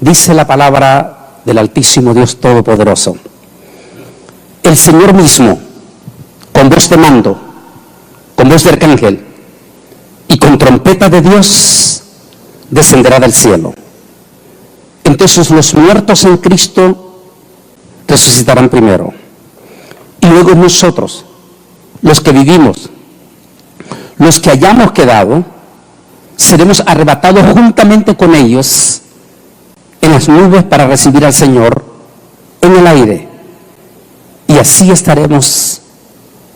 Dice la palabra del Altísimo Dios Todopoderoso: el Señor mismo, con voz de mando, con voz de arcángel y con trompeta de Dios, descenderá del cielo. Entonces los muertos en Cristo resucitarán primero, y luego nosotros, los que vivimos, los que hayamos quedado, seremos arrebatados juntamente con ellos en las nubes para recibir al Señor en el aire, y así estaremos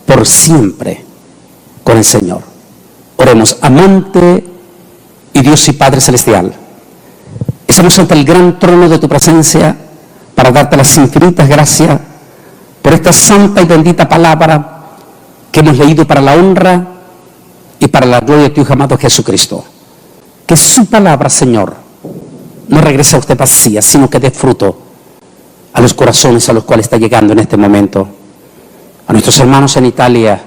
por siempre con el Señor. Oremos. Amante y Dios y Padre Celestial, estamos ante el gran trono de tu presencia para darte las infinitas gracias por esta santa y bendita palabra que hemos leído para la honra y para la gloria de tu Hijo amado Jesucristo. Que su palabra, Señor, no regrese a usted vacía, sino que dé fruto a los corazones a los cuales está llegando en este momento. A nuestros hermanos en Italia,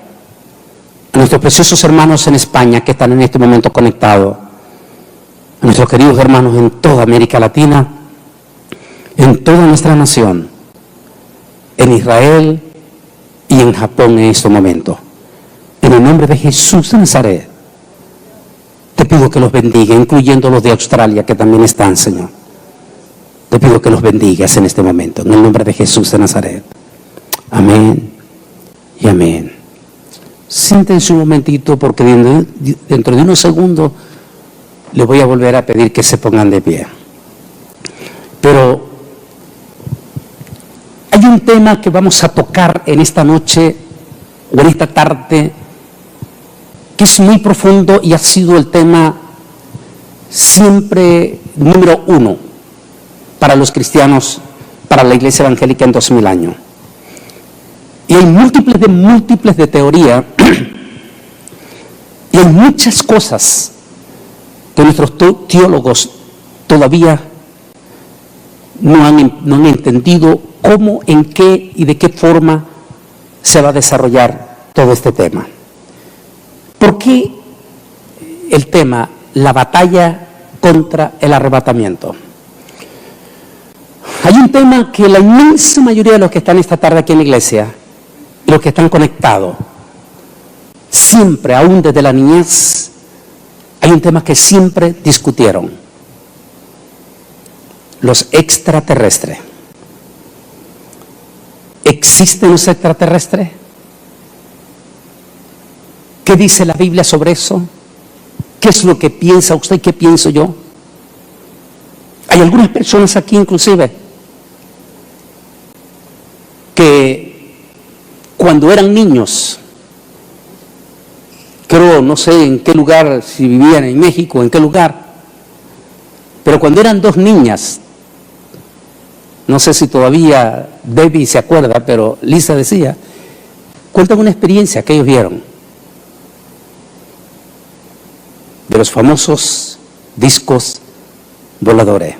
a nuestros preciosos hermanos en España que están en este momento conectados, a nuestros queridos hermanos en toda América Latina, en toda nuestra nación, en Israel y en Japón en este momento. En el nombre de Jesús de Nazaret, te pido que los bendiga, incluyendo los de Australia que también están, Señor. Te pido que los bendigas en este momento, en el nombre de Jesús de Nazaret. Amén y amén. Siéntense un momentito, porque dentro de unos segundos les voy a volver a pedir que se pongan de pie. Pero hay un tema que vamos a tocar en esta noche o en esta tarde que es muy profundo y ha sido el tema siempre número uno para los cristianos, para la Iglesia Evangélica en 2000 años. Y hay múltiples de teoría y hay muchas cosas que nuestros teólogos todavía no han entendido cómo, en qué y de qué forma se va a desarrollar todo este tema. ¿Por qué el tema, la batalla contra el arrebatamiento? Hay un tema que la inmensa mayoría de los que están esta tarde aquí en la iglesia, y los que están conectados, siempre, aún desde la niñez, hay un tema que siempre discutieron: los extraterrestres. ¿Existen los extraterrestres? ¿Qué dice la Biblia sobre eso? ¿Qué es lo que piensa usted? ¿Qué pienso yo? Hay algunas personas aquí inclusive que cuando eran niños, creo, no sé en qué lugar, si vivían en México, en qué lugar, pero cuando eran dos niñas, no sé si todavía Debbie se acuerda, pero Lisa decía, cuentan una experiencia que ellos vieron de los famosos discos voladores.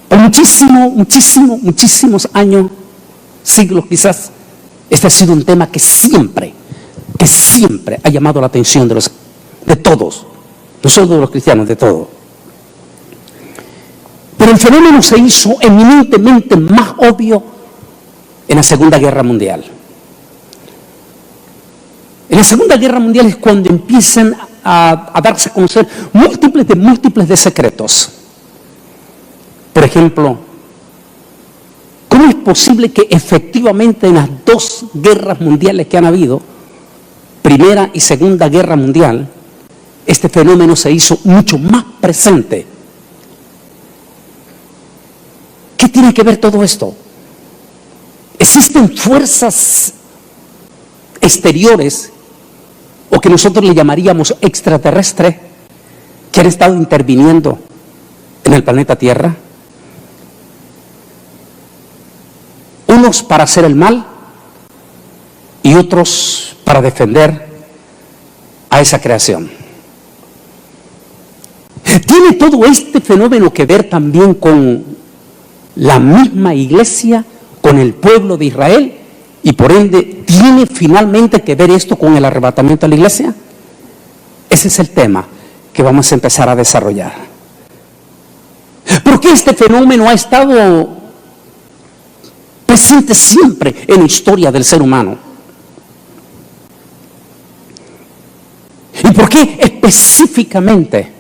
Por muchísimos años, siglos quizás, este ha sido un tema que siempre ha llamado la atención de todos, no solo de los cristianos, de todos. Pero el fenómeno se hizo eminentemente más obvio en la Segunda Guerra Mundial. En la Segunda Guerra Mundial es cuando empiezan a darse a conocer múltiples de secretos. Por ejemplo, ¿cómo es posible que efectivamente en las dos guerras mundiales que han habido, Primera y Segunda Guerra Mundial, este fenómeno se hizo mucho más presente? ¿Qué tiene que ver todo esto? ¿Existen fuerzas exteriores, o que nosotros le llamaríamos extraterrestres, que han estado interviniendo en el planeta Tierra? Unos para hacer el mal y otros para defender a esa creación. ¿Tiene todo este fenómeno que ver también con la misma iglesia, con el pueblo de Israel? Y por ende, ¿tiene finalmente que ver esto con el arrebatamiento de la iglesia? Ese es el tema que vamos a empezar a desarrollar. Porque este fenómeno ha estado presente siempre en la historia del ser humano. ¿Y por qué específicamente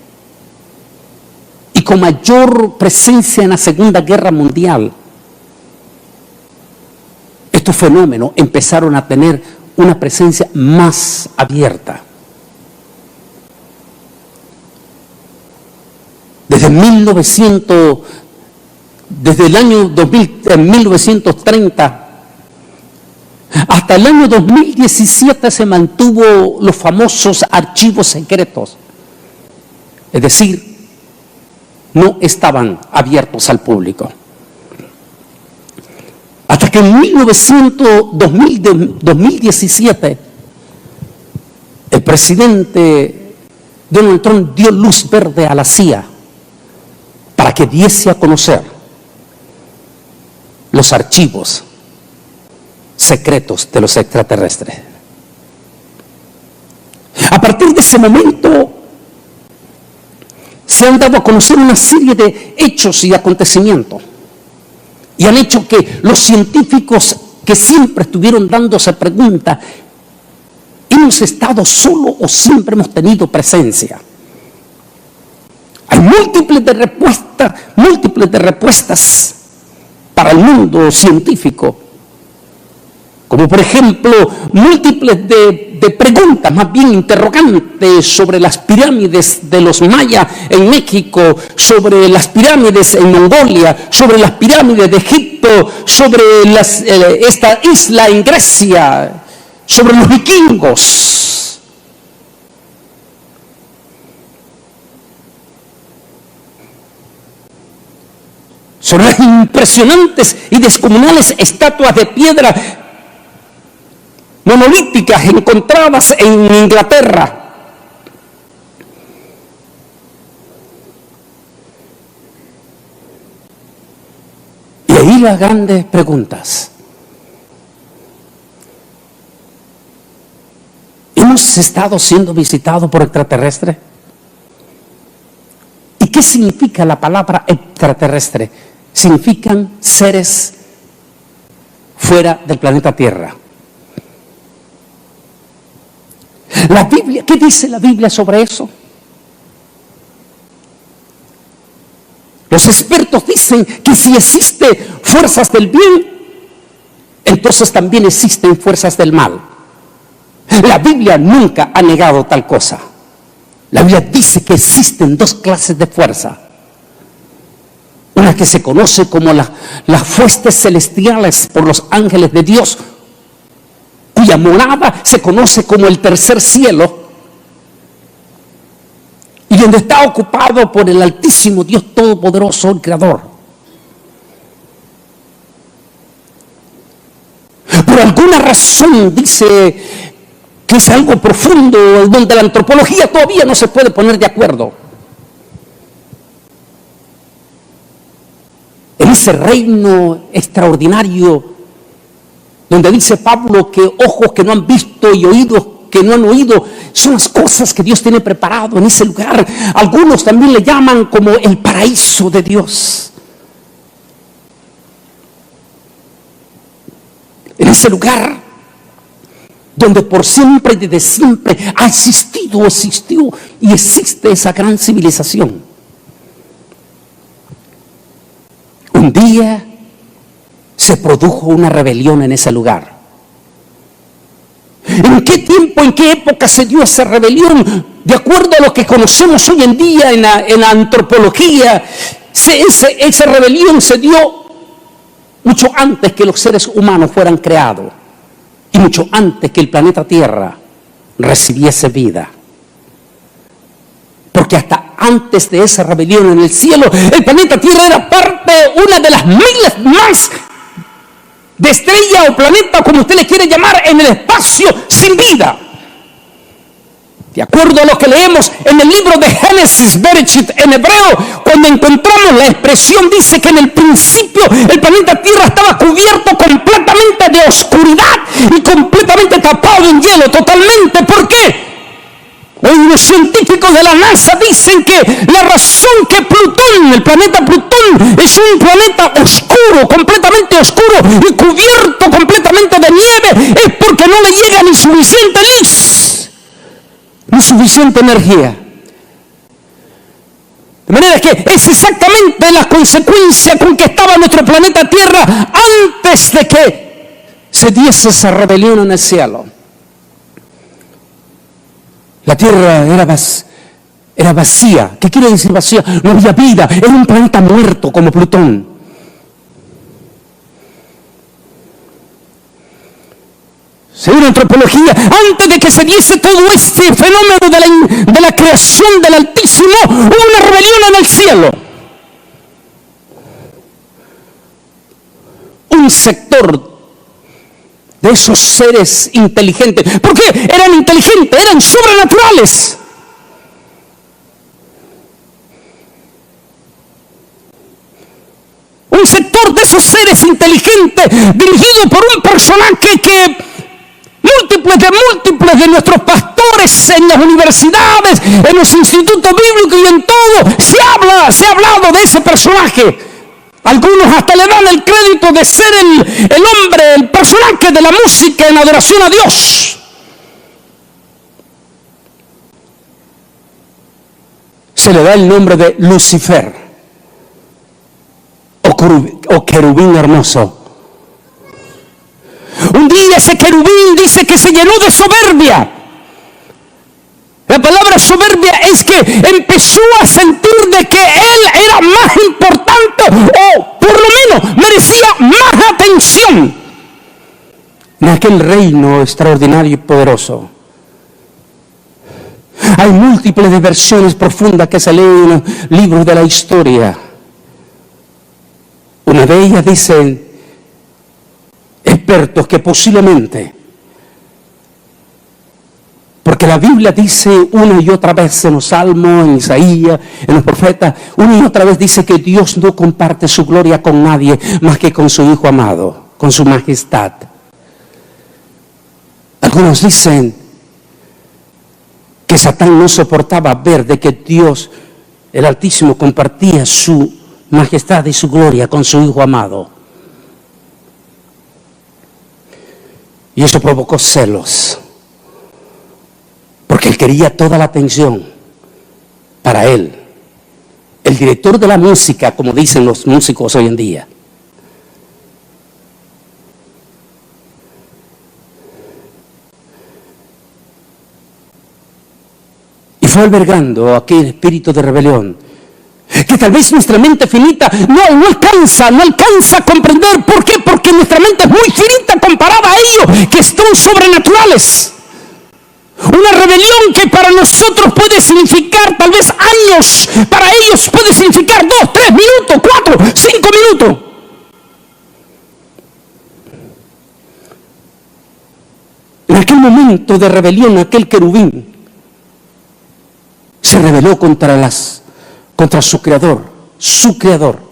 y con mayor presencia en la Segunda Guerra Mundial estos fenómenos empezaron a tener una presencia más abierta? Desde el año 1930 hasta el año 2017 se mantuvo los famosos archivos secretos. Es decir, no estaban abiertos al público. Hasta que en 2017 el presidente Donald Trump dio luz verde a la CIA para que diese a conocer los archivos secretos de los extraterrestres. A partir de ese momento se han dado a conocer una serie de hechos y acontecimientos y han hecho que los científicos que siempre estuvieron dándose preguntas, ¿hemos estado solos o siempre hemos tenido presencia? Hay múltiples de respuestas para el mundo científico, como por ejemplo múltiples de preguntas, más bien interrogantes, sobre las pirámides de los mayas en México, sobre las pirámides en Mongolia, sobre las pirámides de Egipto, sobre esta isla en Grecia, sobre los vikingos. Sobre las impresionantes y descomunales estatuas de piedra monolíticas encontradas en Inglaterra. Y ahí las grandes preguntas. ¿Hemos estado siendo visitados por extraterrestres? ¿Y qué significa la palabra extraterrestre? Significan seres fuera del planeta Tierra. La Biblia, ¿qué dice la Biblia sobre eso? Los expertos dicen que si existen fuerzas del bien, entonces también existen fuerzas del mal. La Biblia nunca ha negado tal cosa. La Biblia dice que existen dos clases de fuerza. Una que se conoce como las huestes celestiales por los ángeles de Dios, cuya morada se conoce como el tercer cielo, y donde está ocupado por el Altísimo Dios Todopoderoso, el Creador. Por alguna razón dice que es algo profundo, donde la antropología todavía no se puede poner de acuerdo. En ese reino extraordinario, donde dice Pablo que ojos que no han visto y oídos que no han oído, son las cosas que Dios tiene preparado en ese lugar. Algunos también le llaman como el paraíso de Dios. En ese lugar donde por siempre y desde siempre ha existido, existió y existe esa gran civilización. Un día se produjo una rebelión en ese lugar. ¿En qué tiempo, en qué época se dio esa rebelión? De acuerdo a lo que conocemos hoy en día en la antropología, esa rebelión se dio mucho antes que los seres humanos fueran creados y mucho antes que el planeta Tierra recibiese vida. Porque hasta antes de esa rebelión en el cielo, el planeta Tierra era una de las miles más de estrella o planeta, como usted le quiere llamar, en el espacio sin vida. De acuerdo a lo que leemos en el libro de Génesis, Bereshit, en hebreo, cuando encontramos la expresión, dice que en el principio el planeta Tierra estaba cubierto completamente de oscuridad y completamente tapado en hielo, totalmente. ¿Por qué? Hoy nos científicos de la NASA dicen que la razón que Plutón, el planeta Plutón, es un planeta oscuro, completamente oscuro y cubierto completamente de nieve, es porque no le llega ni suficiente luz, ni suficiente energía. De manera que es exactamente la consecuencia con que estaba nuestro planeta Tierra antes de que se diese esa rebelión en el cielo. La Tierra era vacía. ¿Qué quiere decir vacía? No había vida. Era un planeta muerto como Plutón. Según la antropología, antes de que se diese todo este fenómeno de la creación del Altísimo, hubo una rebelión en el cielo. Un sector de esos seres inteligentes. ¿Por qué eran inteligentes? Eran sobrenaturales. Un sector de esos seres inteligentes dirigido por un personaje que múltiples de nuestros pastores en las universidades, en los institutos bíblicos y en todo, se ha hablado de ese personaje. Algunos hasta le dan el crédito de ser el hombre, el personaje de la música en adoración a Dios. Se le da el nombre de Lucifer o querubín hermoso. Un día ese querubín dice que se llenó de soberbia. La palabra soberbia es que empezó a sentir de que él era más importante o por lo menos merecía más atención en aquel reino extraordinario y poderoso. Hay múltiples versiones profundas que se leen en los libros de la historia. Una de ellas dicen expertos que posiblemente, porque la Biblia dice una y otra vez en los Salmos, en Isaías, en los profetas, una y otra vez dice que Dios no comparte su gloria con nadie más que con su Hijo amado, con su majestad. Algunos dicen que Satán no soportaba ver de que Dios, el Altísimo, compartía su majestad y su gloria con su Hijo amado. Y eso provocó celos, porque él quería toda la atención para él. El director de la música, como dicen los músicos hoy en día. Y fue albergando aquel espíritu de rebelión, que tal vez nuestra mente finita no alcanza a comprender. ¿Por qué? Porque nuestra mente es muy finita comparada a ellos, que son sobrenaturales. Una rebelión que para nosotros puede significar tal vez años, para ellos puede significar 2, 3 minutos, 4, 5 minutos. En aquel momento de rebelión, aquel querubín se rebeló contra su creador.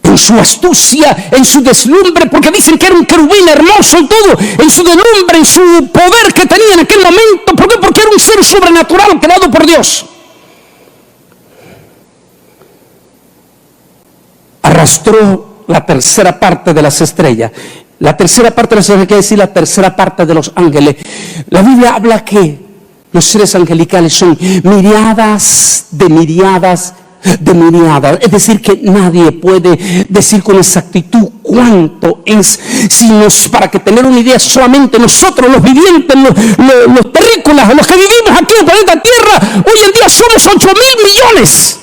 En su astucia, en su deslumbre, porque dicen que era un querubín hermoso y todo, en su deslumbre, en su poder que tenía en aquel momento. ¿Por qué? Porque era un ser sobrenatural creado por Dios. Arrastró la tercera parte de las estrellas. La tercera parte de las estrellas quiere decir la tercera parte de los ángeles. La Biblia habla que los seres angelicales son miriadas de miriadas de miriadas. Es decir, que nadie puede decir con exactitud cuánto es. Para que tener una idea, solamente nosotros, los vivientes, los terrícolas, los que vivimos aquí en el planeta Tierra, hoy en día somos 8.000 millones.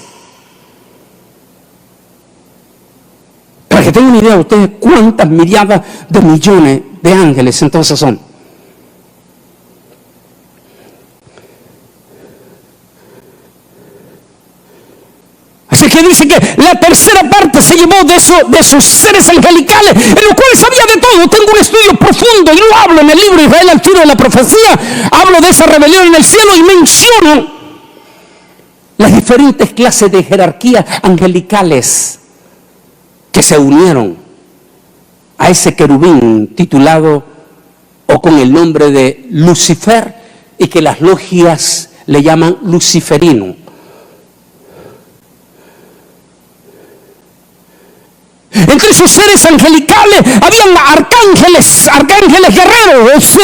Para que tengan una idea ustedes cuántas miriadas de millones de ángeles entonces son. Así que dice que la tercera parte se llevó de esos seres angelicales, en los cuales sabía de todo. Tengo un estudio profundo y lo hablo en el libro Israel al tiro de la profecía. Hablo de esa rebelión en el cielo y menciono las diferentes clases de jerarquías angelicales que se unieron a ese querubín titulado o con el nombre de Lucifer, y que las logias le llaman luciferino. Entre esos seres angelicales habían arcángeles guerreros. Eso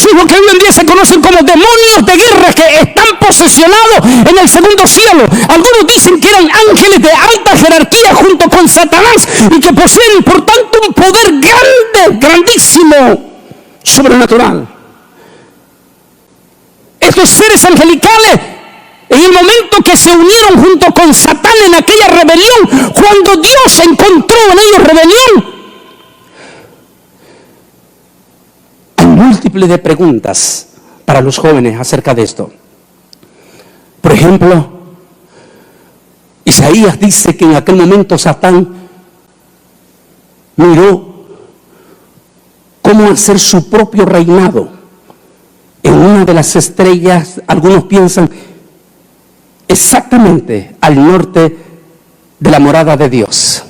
es lo que hoy en día se conocen como demonios de guerra, que están posesionados en el segundo cielo. Algunos dicen que eran ángeles de alta jerarquía junto con Satanás, y que poseen por tanto un poder grande, grandísimo, sobrenatural. Estos seres angelicales, en el momento que se unieron junto con Satán en aquella rebelión, cuando Dios encontró en ellos rebelión, hay múltiples de preguntas para los jóvenes acerca de esto. Por ejemplo, Isaías dice que en aquel momento Satán miró cómo hacer su propio reinado en una de las estrellas. Algunos piensan exactamente al norte de la morada de Dios,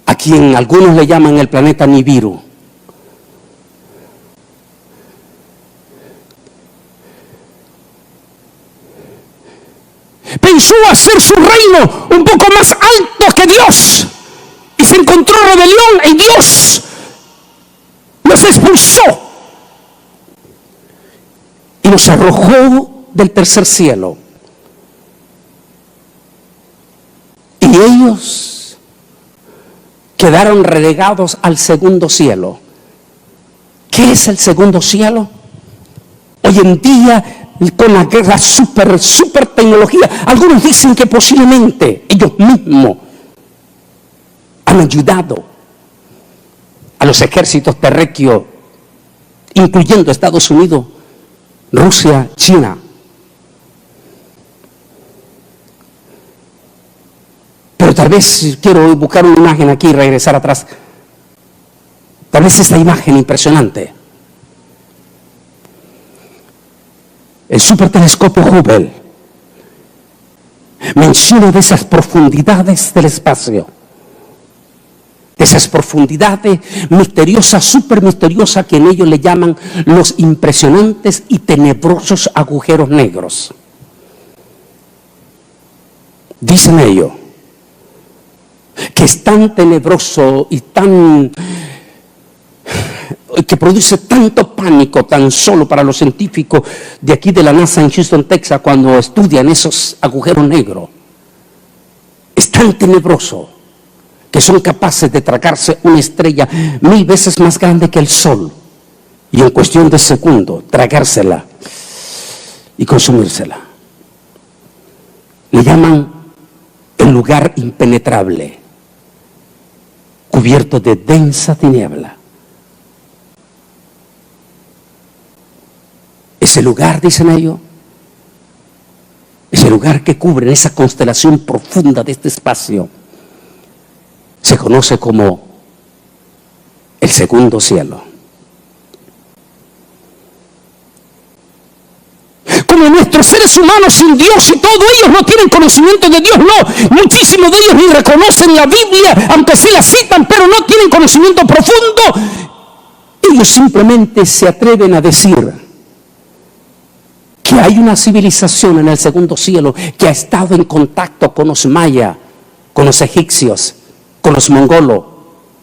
a quien algunos le llaman el planeta Nibiru. Pensó hacer su reino un poco más alto que Dios, y se encontró rebelión en Dios. Los expulsó y los arrojó del tercer cielo. Y ellos quedaron relegados al segundo cielo. ¿Qué es el segundo cielo? Hoy en día, con la guerra super tecnología, algunos dicen que posiblemente ellos mismos han ayudado a los ejércitos terráqueos, incluyendo Estados Unidos, Rusia, China. Pero tal vez quiero buscar una imagen aquí y regresar atrás. Tal vez esta imagen impresionante. El supertelescopio Hubble menciona de esas profundidades del espacio, de esas profundidades misteriosas, súper misteriosas, que en ellos le llaman los impresionantes y tenebrosos agujeros negros. Dicen ellos que es tan tenebroso y que produce tanto pánico tan solo para los científicos de aquí de la NASA en Houston, Texas, cuando estudian esos agujeros negros. Es tan tenebroso que son capaces de tragarse una estrella 1000 veces más grande que el Sol, y en cuestión de segundos tragársela y consumírsela. Le llaman el lugar impenetrable, cubierto de densa tiniebla. Ese lugar, dicen ellos, ese lugar que cubre esa constelación profunda de este espacio, se conoce como el segundo cielo. Como nuestros seres humanos sin Dios y todo, ellos no tienen conocimiento de Dios, no. Muchísimos de ellos ni reconocen la Biblia, aunque sí la citan, pero no tienen conocimiento profundo. Ellos simplemente se atreven a decir que hay una civilización en el segundo cielo que ha estado en contacto con los mayas, con los egipcios, con los mongolos,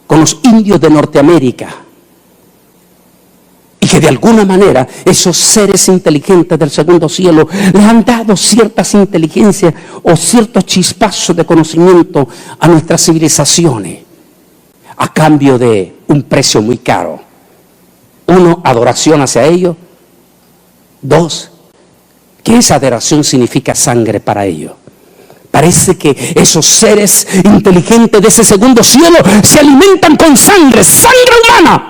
con los indios de Norteamérica, y que de alguna manera esos seres inteligentes del segundo cielo le han dado ciertas inteligencias o ciertos chispazos de conocimiento a nuestras civilizaciones, a cambio de un precio muy caro. 1, adoración hacia ellos. 2, que esa adoración significa sangre para ellos. Parece que esos seres inteligentes de ese segundo cielo se alimentan con sangre humana.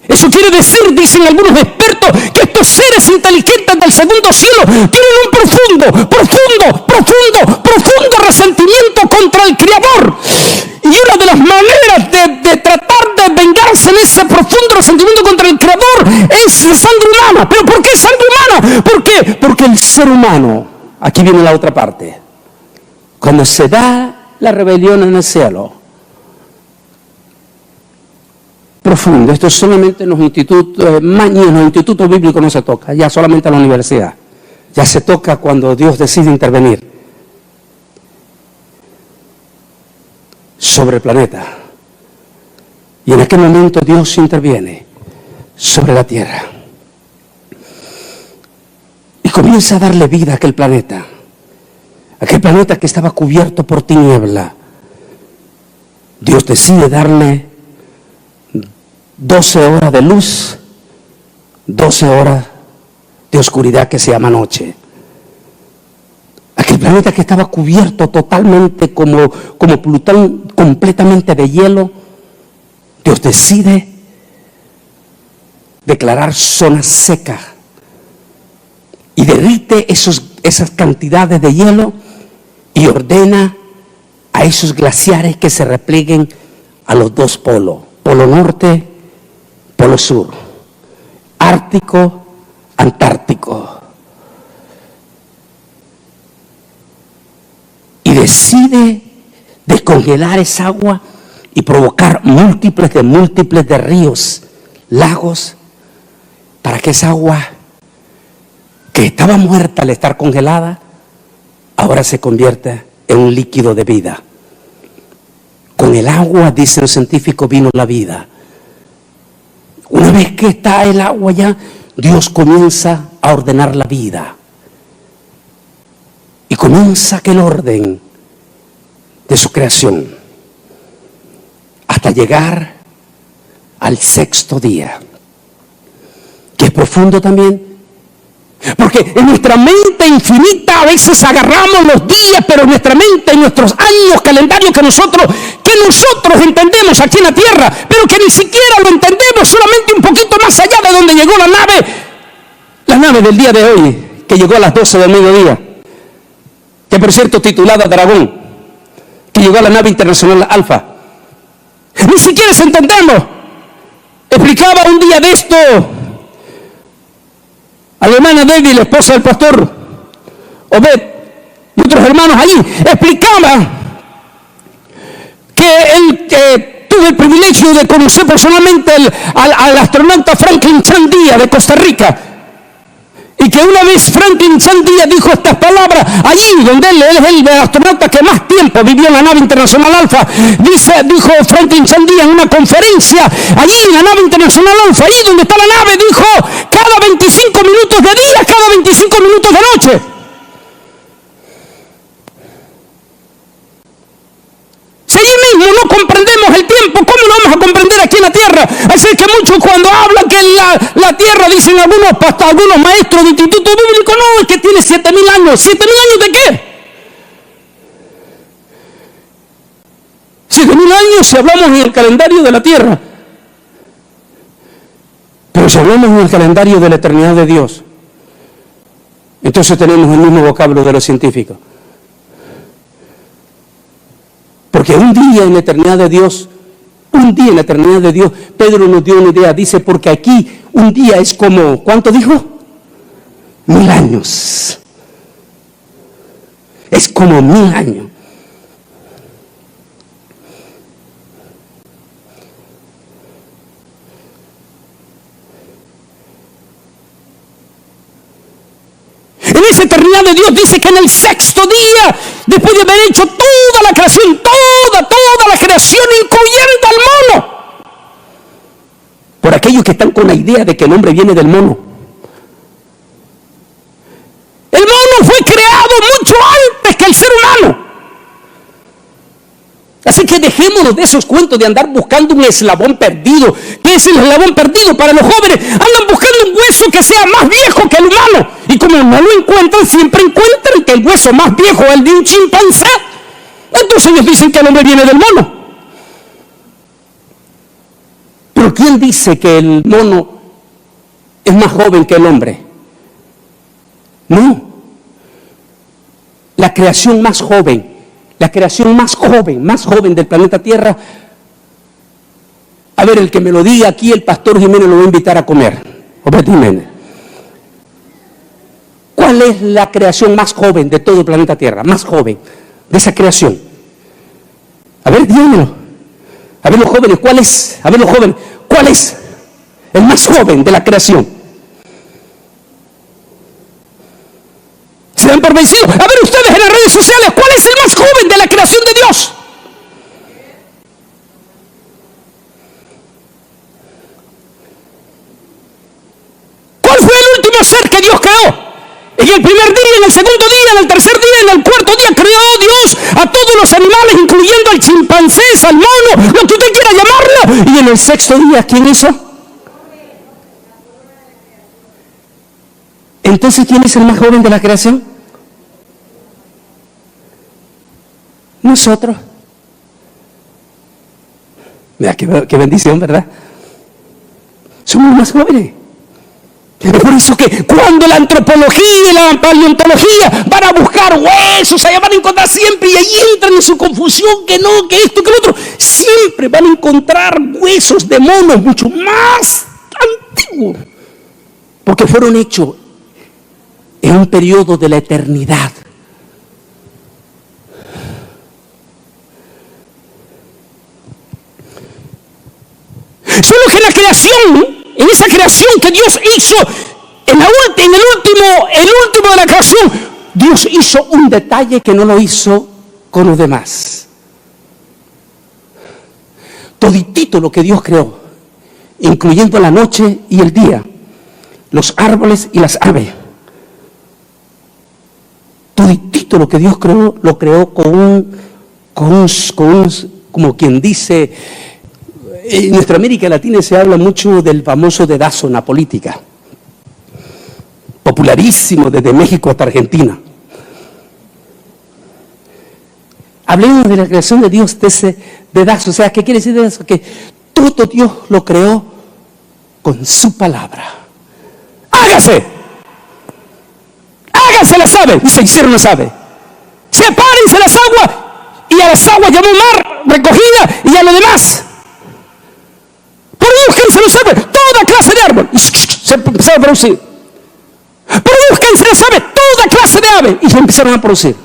Eso quiere decir, dicen algunos expertos, que estos seres inteligentes del segundo cielo tienen un profundo resentimiento contra el Creador. Y una de las maneras de tratar de vengarse en ese profundo resentimiento contra el Creador es la sangre humana. ¿Pero por qué sangre humana? ¿Por qué? Porque el ser humano, aquí viene la otra parte, cuando se da la rebelión en el cielo, profundo. Esto solamente en los institutos, ni en los institutos bíblicos no se toca, ya solamente en la universidad. Ya se toca cuando Dios decide intervenir sobre el planeta. Y en aquel momento Dios interviene sobre la tierra. Y comienza a darle vida a aquel planeta que estaba cubierto por tiniebla. Dios decide darle 12 horas de luz, 12 horas de oscuridad que se llama noche. Aquel planeta que estaba cubierto totalmente como Plutón, completamente de hielo, Dios decide declarar zona seca y derrite esas cantidades de hielo y ordena a esos glaciares que se replieguen a los dos polos, polo norte, polo sur, ártico, antártico. Y decide descongelar esa agua y provocar múltiples de ríos, lagos, para que esa agua que estaba muerta al estar congelada, ahora se convierta en un líquido de vida. Con el agua, dicen los científicos, vino la vida. Una vez que está el agua ya, Dios comienza a ordenar la vida. Y comienza aquel orden de su creación. Hasta llegar al sexto día. Que es profundo también. Porque en nuestra mente infinita a veces agarramos los días, pero en nuestra mente, en nuestros años, calendarios que nosotros entendemos aquí en la tierra, pero que ni siquiera lo entendemos, solamente un poquito más allá de donde llegó la nave del día de hoy, que llegó a las 12 del mediodía, que por cierto titulada Dragón, que llegó a la nave internacional Alfa. Ni siquiera eso entendemos. Explicaba un día de esto a la hermana Debbie, la esposa del pastor Obed, y otros hermanos allí, explicaba que él tuvo el privilegio de conocer personalmente al astronauta Franklin Chan Díaz de Costa Rica, y que una vez Franklin Chan Díaz dijo estas palabras allí donde él es el astronauta que más tiempo vivió en la nave internacional Alfa. Dijo Franklin Chan Díaz en una conferencia allí en la nave internacional Alfa, allí donde está la nave, dijo: cada 25 minutos de día, cada 25 minutos de noche. Si allí mismo no comprendemos el tiempo, ¿cómo lo vamos a comprender aquí en la tierra? Así que muchos cuando hablan que la tierra, dicen algunos maestros de instituto bíblico, no, es que tiene 7.000 años. ¿7.000 años de qué? 7.000 años si hablamos en el calendario de la tierra. Pero si hablamos en el calendario de la eternidad de Dios, entonces tenemos el mismo vocablo de los científicos. Porque un día en la eternidad de Dios, Pedro nos dio una idea, dice, porque aquí un día es como, ¿cuánto dijo? 1000 años. Es como 1000 años. En esa eternidad de Dios dice que en el sexto día, después de haber hecho toda la creación, toda la creación, incluyendo al mono. Por aquellos que están con la idea de que el hombre viene del mono. El mono fue creado mucho antes que el ser humano. Así que dejémonos de esos cuentos de andar buscando un eslabón perdido. ¿Qué es el eslabón perdido para los jóvenes? Andan buscando un hueso que sea más viejo que el humano. Y como no lo encuentran, siempre encuentran que el hueso más viejo es el de un chimpancé. Entonces ellos dicen que el hombre viene del mono. Pero ¿quién dice que el mono es más joven que el hombre? No. La creación más joven del planeta Tierra. A ver, el que me lo diga aquí, el pastor Jiménez lo va a invitar a comer. Obed Jiménez. ¿Cuál es la creación más joven de todo el planeta Tierra? Más joven de esa creación. A ver, díganmelo. A ver los jóvenes, ¿cuál es? A ver los jóvenes, ¿cuál es el más joven de la creación? Se dan por vencidos. A ver ustedes en las redes sociales, ¿cuál es el más joven de la creación de Dios? ¿Cuál fue el último ser que Dios creó? En el primer día, en el segundo día, en el tercer día, en el cuarto día creó Dios a todos los animales, incluyendo al chimpancé, al mono, lo que usted quiera llamarlo. Y en el sexto día, ¿quién hizo? Entonces, ¿quién es el más joven de la creación? Nosotros. Mira, qué bendición, ¿verdad? Somos más jóvenes. Es por eso que cuando la antropología y la paleontología van a buscar huesos, allá van a encontrar siempre, y ahí entran en su confusión, que no, que esto, que lo otro, siempre van a encontrar huesos de monos mucho más antiguos, porque fueron hechos en un periodo de la eternidad. Solo que la creación, en esa creación que Dios hizo, en el último de la creación, Dios hizo un detalle que no lo hizo con los demás. Toditito lo que Dios creó, incluyendo la noche y el día, los árboles y las aves. Toditito lo que Dios creó, lo creó con como quien dice. En nuestra América Latina se habla mucho del famoso dedazo en la política, popularísimo desde México hasta Argentina. Hablemos de la creación de Dios, de ese dedazo. O sea, ¿qué quiere decir dedazo? Que todo Dios lo creó con su palabra. ¡Hágase! ¡Hágase las aves! Y se hicieron las aves. ¡Sepárense las aguas! Y a las aguas llamó mar recogida y a lo demás. Produzcanse los aves, toda clase de árbol. Y se empezaron a producir. Produzcanse las aves, toda clase de aves. Y se empezaron a producir.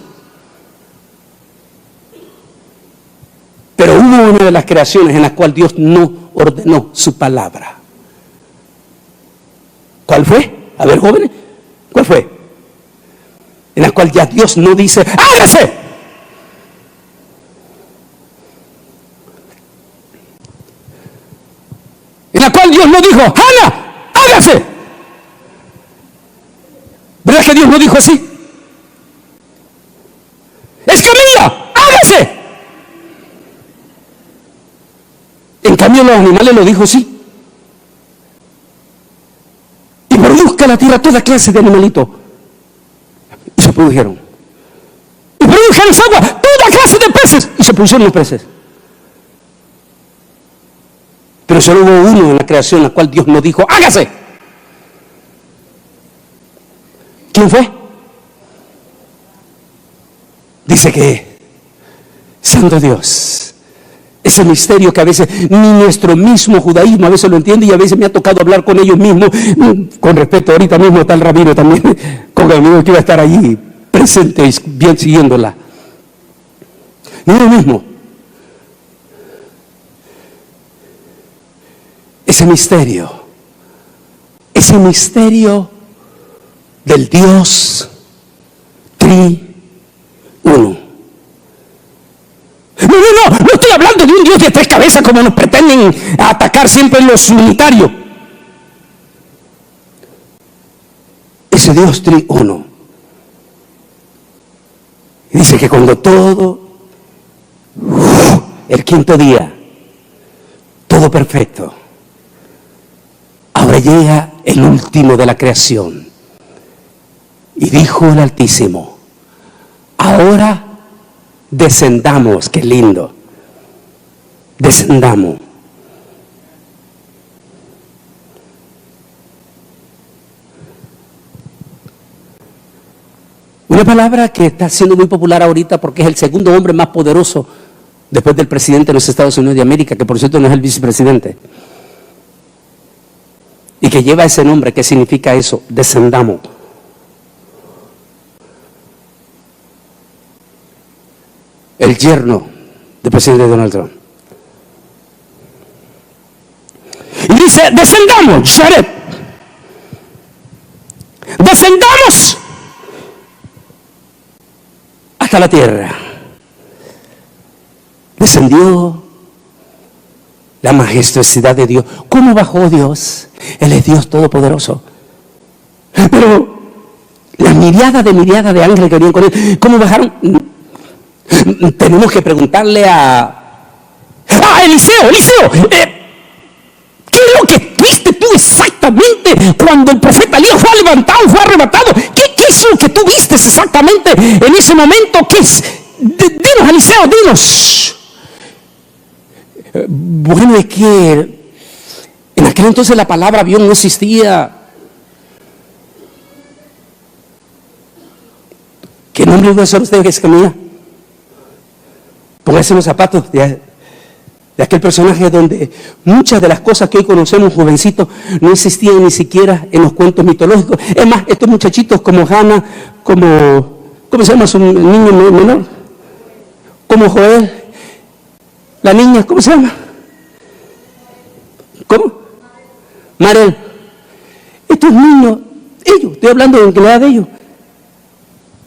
Pero hubo una de las creaciones en la cual Dios no ordenó su palabra. ¿Cuál fue? A ver, jóvenes, ¿cuál fue? En la cual ya Dios no dice, ¡hágase! En la cual Dios no dijo, ¡Hannah, hágase! ¿Verdad que Dios no dijo así? ¡Escamilla, hágase! En cambio los animales lo dijo así. Y produzca la tierra toda clase de animalitos. Y se produjeron. Y produjeron las aguas toda clase de peces. Y se produjeron los peces. Pero solo hubo uno en la creación en la cual Dios no dijo, ¡hágase! ¿Quién fue? Dice que, Santo Dios, ese misterio que a veces ni nuestro mismo judaísmo a veces lo entiende, y a veces me ha tocado hablar con ellos mismos, con respeto. Ahorita mismo está el rabino también, con el amigo que iba a estar allí presente, bien siguiéndola. No es lo mismo. Ese misterio del Dios triuno. No estoy hablando de un Dios de tres cabezas como nos pretenden atacar siempre los unitarios. Ese Dios triuno. Y dice que cuando el quinto día, todo perfecto, ahora llega el último de la creación. Y dijo el Altísimo, ahora descendamos. Qué lindo. Descendamos. Una palabra que está siendo muy popular ahorita porque es el segundo hombre más poderoso después del presidente de los Estados Unidos de América, que por cierto no es el vicepresidente. Y que lleva ese nombre. ¿Qué significa eso? Descendamos. El yerno del presidente Donald Trump. Y dice, descendamos, Jared. Descendamos hasta la tierra. Descendió la majestuosidad de Dios. ¿Cómo bajó Dios? Él es Dios todopoderoso. Pero la miriada de ángeles que venían con él, ¿cómo bajaron? Tenemos que preguntarle a Eliseo, ¿qué es lo que viste tú exactamente cuando el profeta Elías fue levantado, fue arrebatado? ¿Qué es lo que tú viste exactamente en ese momento? ¿Qué es? Dinos, Eliseo, dinos. Bueno, es que en aquel entonces la palabra avión no existía. ¿Qué nombre iba a ser usted que se camina? Póngase los zapatos de aquel personaje donde muchas de las cosas que hoy conocemos, jovencitos, no existían ni siquiera en los cuentos mitológicos. Es más, estos muchachitos como Hannah, ¿cómo se llama su niño menor? Como Joel. La niña, ¿cómo se llama? ¿Cómo? Marel. Estos niños, estoy hablando de la edad de ellos.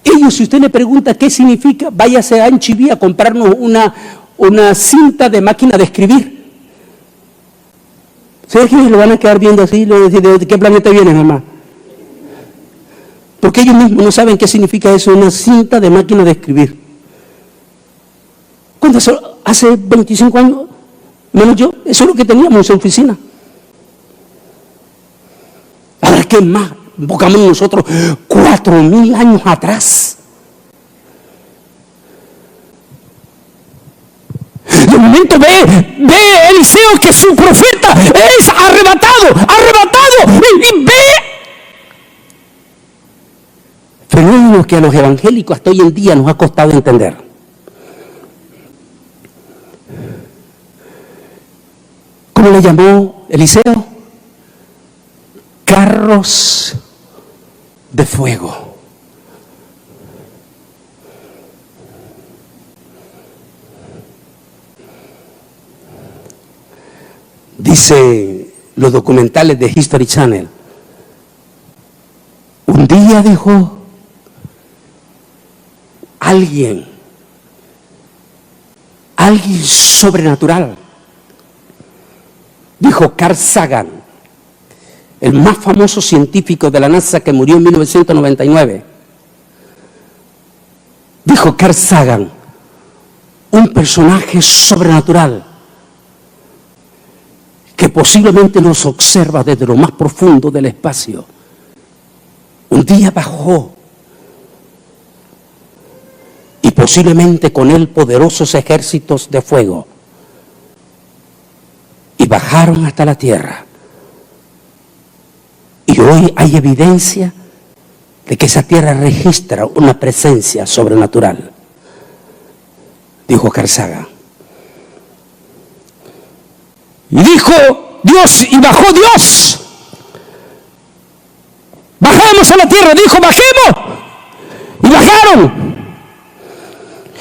Ellos, si usted le pregunta qué significa, váyase a Anchiví a comprarnos una cinta de máquina de escribir. ¿Sabes que lo van a quedar viendo así? ¿De qué planeta vienen, mamá? Porque ellos mismos no saben qué significa eso, una cinta de máquina de escribir. ¿Cuánto eso? Hace 25 años, menos yo, eso es lo que teníamos en su oficina. Ahora, ¿qué más? Buscamos nosotros 4.000 años atrás. De momento ve Eliseo que su profeta es arrebatado, y ve fenómenos que a los evangélicos hasta hoy en día nos ha costado entender. ¿Cómo le llamó Eliseo? Carros de fuego. Dice los documentales de History Channel. Un día dijo alguien sobrenatural. Dijo Carl Sagan, el más famoso científico de la NASA que murió en 1999. Dijo Carl Sagan, un personaje sobrenatural que posiblemente nos observa desde lo más profundo del espacio. Un día bajó y posiblemente con él poderosos ejércitos de fuego. Y bajaron hasta la tierra. Y hoy hay evidencia de que esa tierra registra una presencia sobrenatural. Dijo Carl Sagan. Y dijo Dios, y bajó Dios. Bajamos a la tierra, dijo, bajemos. Y bajaron.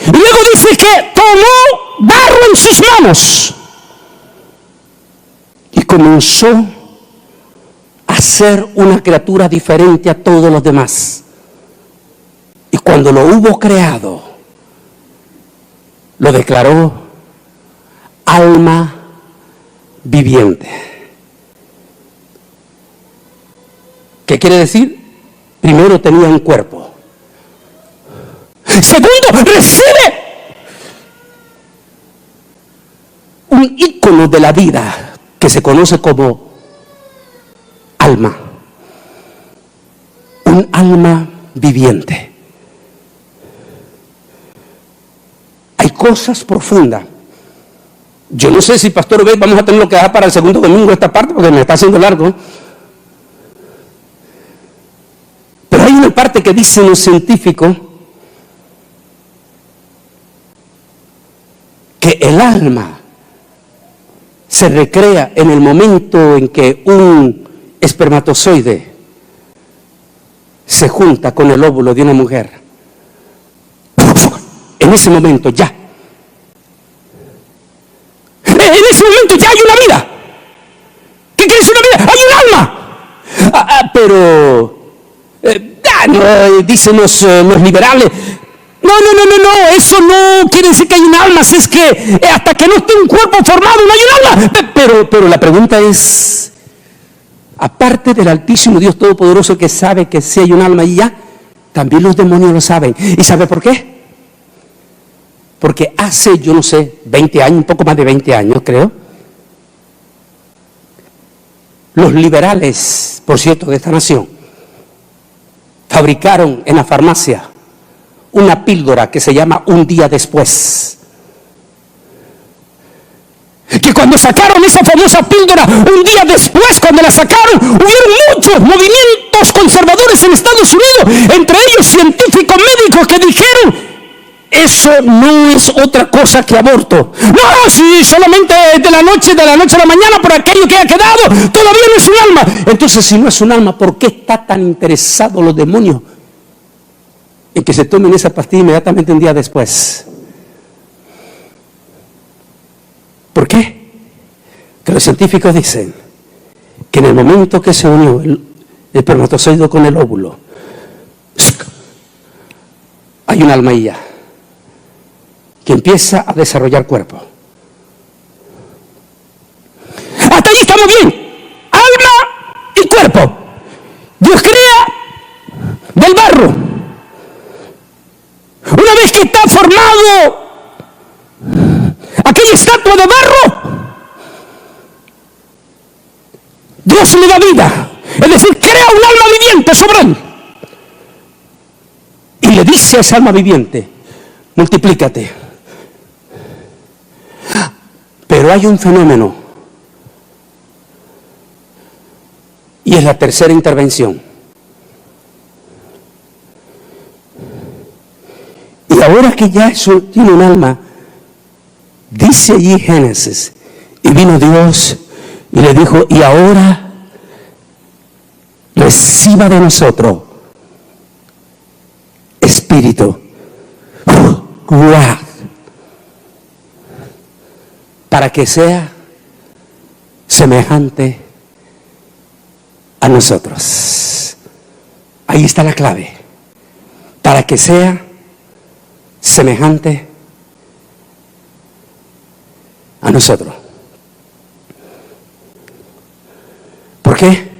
Y luego dice que tomó barro en sus manos. Y comenzó a ser una criatura diferente a todos los demás. Y cuando lo hubo creado, lo declaró alma viviente. ¿Qué quiere decir? Primero tenía un cuerpo. Segundo, recibe un ícono de la vida que se conoce como alma. Un alma viviente. Hay cosas profundas. Yo no sé si Pastor Obed vamos a tener que dejar para el segundo domingo esta parte porque me está haciendo largo. Pero hay una parte que dicen los científicos que el alma se recrea en el momento en que un espermatozoide se junta con el óvulo de una mujer. En ese momento ya. En ese momento ya hay una vida. no, dicen los liberales. No, eso no quiere decir que hay un alma, si es que hasta que no esté un cuerpo formado no hay un alma. Pero la pregunta es, aparte del Altísimo Dios Todopoderoso que sabe que sí hay un alma y ya, también los demonios lo saben. ¿Y sabe por qué? Porque hace, yo no sé, 20 años, un poco más de 20 años creo, los liberales, por cierto, de esta nación, fabricaron en la farmacia una píldora que se llama Un Día Después. Que cuando sacaron esa famosa píldora, un día después, cuando la sacaron, hubieron muchos movimientos conservadores en Estados Unidos, entre ellos científicos médicos que dijeron, eso no es otra cosa que aborto. No, si solamente de la noche a la mañana, por aquello que ha quedado, todavía no es un alma. Entonces, si no es un alma, ¿por qué está tan interesado los demonios en que se tomen esa pastilla inmediatamente un día después? ¿Por qué? Que los científicos dicen que en el momento que se unió el espermatozoide con el óvulo, hay un alma ahí ya, que empieza a desarrollar cuerpo. Hasta ahí estamos bien. Alma y cuerpo. Dios crea del barro. Una vez que está formado aquella estatua de barro, Dios le da vida. Es decir, crea un alma viviente sobre él. Y le dice a esa alma viviente, multiplícate. Pero hay un fenómeno, y es la tercera intervención. Y ahora que ya eso tiene un alma, dice allí Génesis, y vino Dios y le dijo, y ahora reciba de nosotros espíritu, ruaj, para que sea semejante a nosotros. Ahí está la clave. Para que sea semejante a nosotros. ¿Por qué?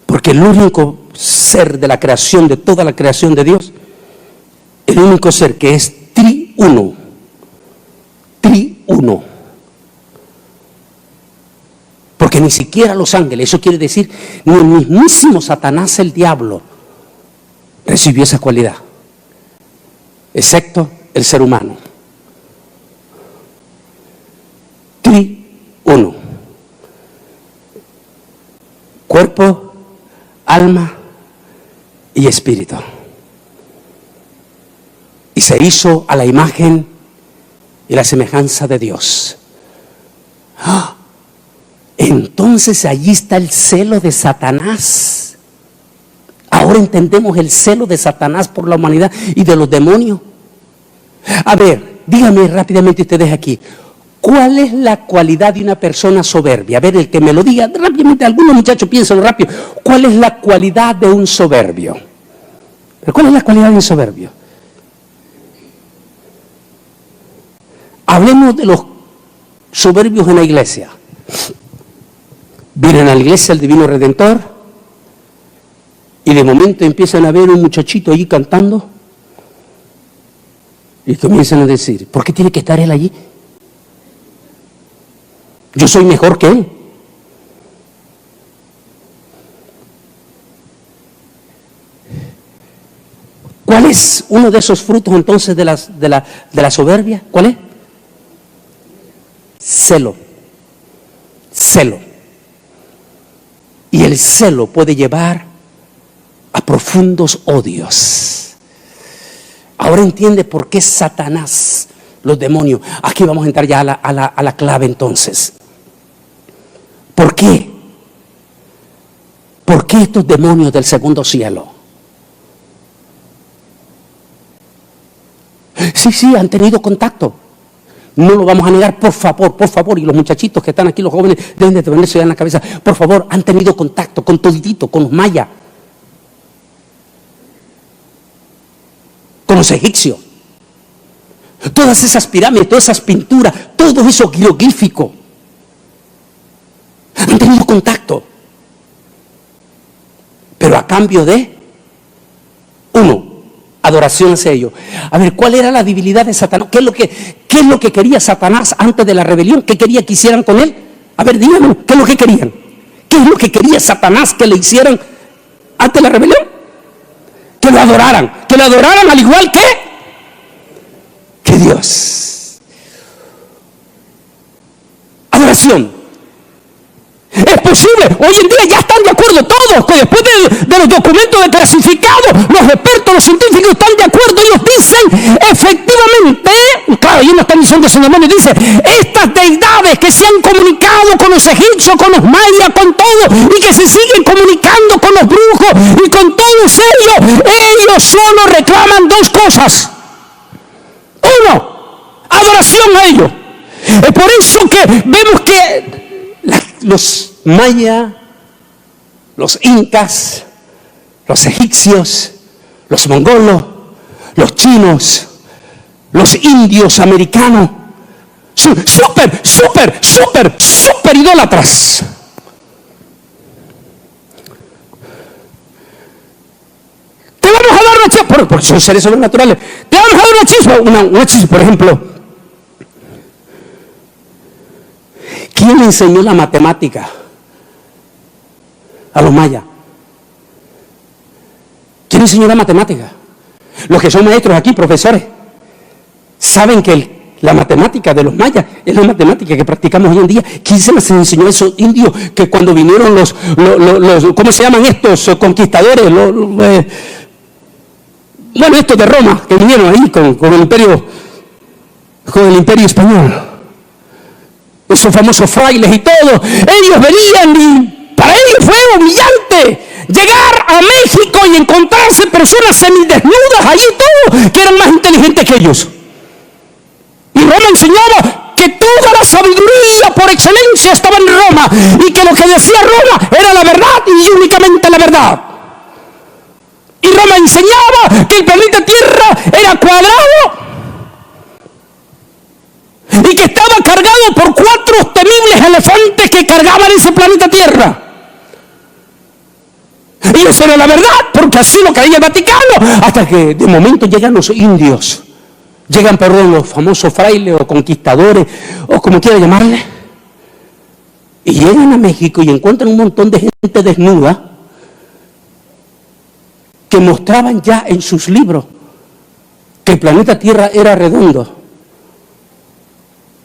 Porque el único ser de la creación, de toda la creación de Dios, el único ser que es triuno, porque ni siquiera los ángeles, eso quiere decir, ni el mismísimo Satanás, el diablo, recibió esa cualidad, excepto el ser humano. Triuno, cuerpo, alma y espíritu, y se hizo a la imagen y la semejanza de Dios. Entonces allí está el celo de Satanás. Ahora entendemos el celo de Satanás por la humanidad y de los demonios. A ver, díganme rápidamente ustedes aquí, ¿cuál es la cualidad de una persona soberbia? A ver, el que me lo diga rápidamente, algunos muchachos piénsenlo rápido. ¿Cuál es la cualidad de un soberbio? ¿Cuál es la cualidad de un soberbio? Hablemos de los soberbios en la iglesia. Vienen a la iglesia el Divino Redentor y de momento empiezan a ver un muchachito allí cantando y comienzan a decir, ¿por qué tiene que estar él allí? Yo soy mejor que él. ¿Cuál es uno de esos frutos entonces de la soberbia? ¿Cuál es? Celo. Y el celo puede llevar a profundos odios. Ahora entiende por qué Satanás, los demonios. Aquí vamos a entrar ya a la clave entonces. ¿Por qué? ¿Por qué estos demonios del segundo cielo? Sí, han tenido contacto. No lo vamos a negar, por favor, y los muchachitos que están aquí, los jóvenes, deben de tener eso ya en la cabeza, por favor, han tenido contacto con toditito, con los mayas. con los egipcios. Todas esas pirámides, todas esas pinturas, todo eso jeroglífico. Han tenido contacto. Pero a cambio de, uno, adoración hacia ellos. A ver, ¿cuál era la debilidad de Satanás? ¿Qué es lo que quería Satanás antes de la rebelión? ¿Qué quería que hicieran con él? A ver, díganme, ¿qué es lo que querían? ¿Qué es lo que quería Satanás que le hicieran antes de la rebelión? Que lo adoraran al igual que Dios. Adoración. Es posible, hoy en día ya están de acuerdo todos, que después de los documentos declasificados, los expertos, los científicos están de acuerdo, ellos dicen, efectivamente, claro, ellos no están diciendo que son demonios, dicen, estas deidades que se han comunicado con los egipcios, con los mayas, con todo, y que se siguen comunicando con los brujos y con todos ellos solo reclaman dos cosas. Uno, adoración a ellos. Es por eso que vemos que los mayas, los incas, los egipcios, los mongolos, los chinos, los indios americanos son súper idólatras. Te vamos a dar una chispa, porque son seres sobrenaturales. Te vamos a dar una chispa, por ejemplo. ¿Quién le enseñó la matemática a los mayas? ¿Quién enseñó la matemática? Los que son maestros aquí, profesores, saben que la matemática de los mayas es la matemática que practicamos hoy en día. ¿Quién se les enseñó a esos indios que cuando vinieron los ¿cómo se llaman estos conquistadores? Estos de Roma, que vinieron ahí con el imperio español. Esos famosos frailes y todo, ellos venían y para ellos fue humillante llegar a México y encontrarse personas semidesnudas allí todo, que eran más inteligentes que ellos. Y Roma enseñaba que toda la sabiduría por excelencia estaba en Roma y que lo que decía Roma era la verdad y únicamente la verdad. Y Roma enseñaba que el planeta Tierra era cuadrado y que estaba cargado por 4 temibles elefantes que cargaban ese planeta Tierra. Y eso era la verdad, porque así lo creía el Vaticano, hasta que de momento llegan los indios, los famosos frailes o conquistadores, o como quiera llamarle, y llegan a México y encuentran un montón de gente desnuda que mostraban ya en sus libros que el planeta Tierra era redondo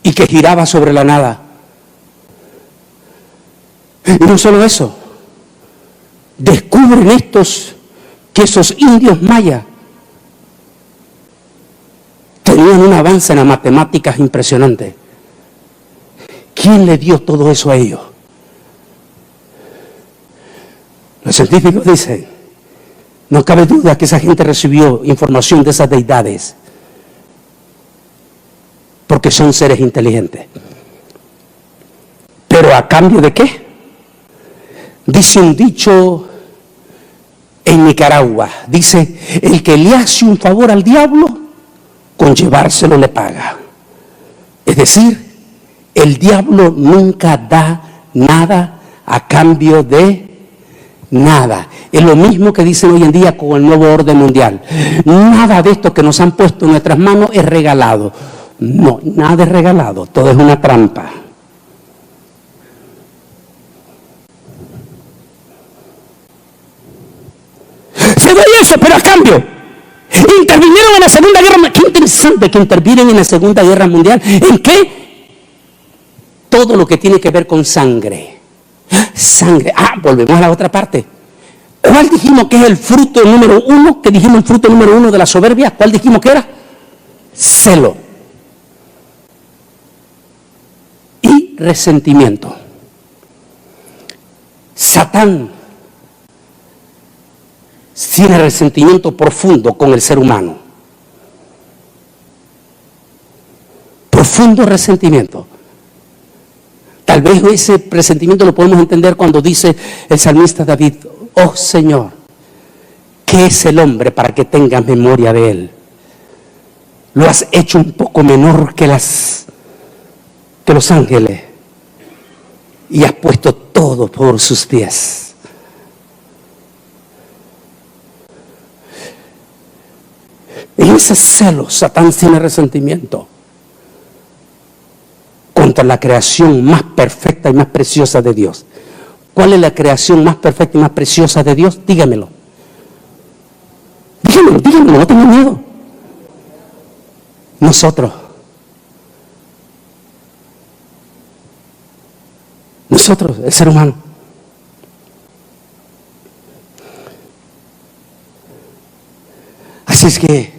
y que giraba sobre la nada. Y no solo eso, descubren que esos indios mayas tenían un avance en las matemáticas impresionante. ¿Quién le dio todo eso a ellos? Los científicos dicen, no cabe duda que esa gente recibió información de esas deidades, porque son seres inteligentes. ¿Pero a cambio de qué? Dice un dicho en Nicaragua, dice, el que le hace un favor al diablo, con llevárselo le paga. Es decir, el diablo nunca da nada a cambio de nada. Es lo mismo que dicen hoy en día con el nuevo orden mundial. Nada de esto que nos han puesto en nuestras manos es regalado. No, nada es regalado, todo es una trampa. Se da eso, pero a cambio, intervinieron en la Segunda Guerra Mundial. Qué interesante que intervienen en la Segunda Guerra Mundial. ¿En qué? Todo lo que tiene que ver con sangre. Sangre. Volvemos a la otra parte. ¿Cuál dijimos que es el fruto número 1? ¿Qué dijimos el fruto número 1 de la soberbia? ¿Cuál dijimos que era? Celo. Y resentimiento. Satán tiene resentimiento profundo con el ser humano. Profundo resentimiento. Tal vez ese resentimiento lo podemos entender cuando dice el salmista David, oh Señor, ¿qué es el hombre para que tengas memoria de él? lo has hecho un poco menor que los ángeles y has puesto todo por sus pies. En ese celo, Satán tiene resentimiento contra la creación más perfecta y más preciosa de Dios. ¿Cuál es la creación más perfecta y más preciosa de Dios? Dígamelo. Dígamelo, no tenga miedo. Nosotros, el ser humano. Así es que,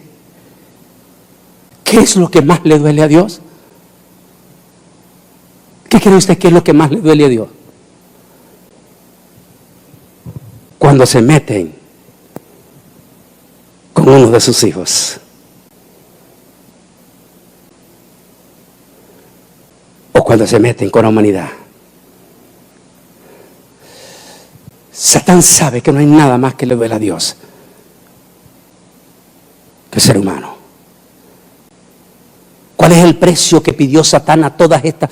¿qué es lo que más le duele a Dios? ¿Qué cree usted que es lo que más le duele a Dios? Cuando se meten con uno de sus hijos. O cuando se meten con la humanidad. Satán sabe que no hay nada más que le duele a Dios que el ser humano. ¿Cuál es el precio que pidió Satán a todas estas?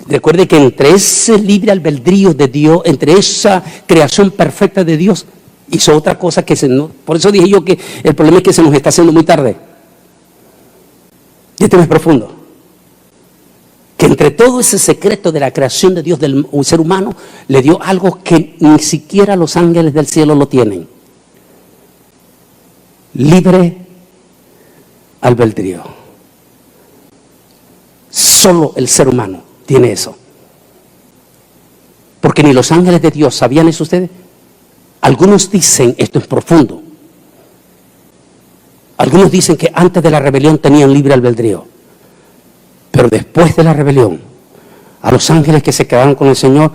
Recuerde que entre ese libre albedrío de Dios, entre esa creación perfecta de Dios, hizo otra cosa que por eso dije yo que el problema es que se nos está haciendo muy tarde. Y esto es profundo. Que entre todo ese secreto de la creación de Dios del ser humano, le dio algo que ni siquiera los ángeles del cielo lo tienen. Libre albedrío. Solo el ser humano tiene eso. Porque ni los ángeles de Dios sabían eso ustedes. Algunos dicen, esto es profundo. Algunos dicen que antes de la rebelión tenían libre albedrío. Pero después de la rebelión, a los ángeles que se quedaron con el Señor,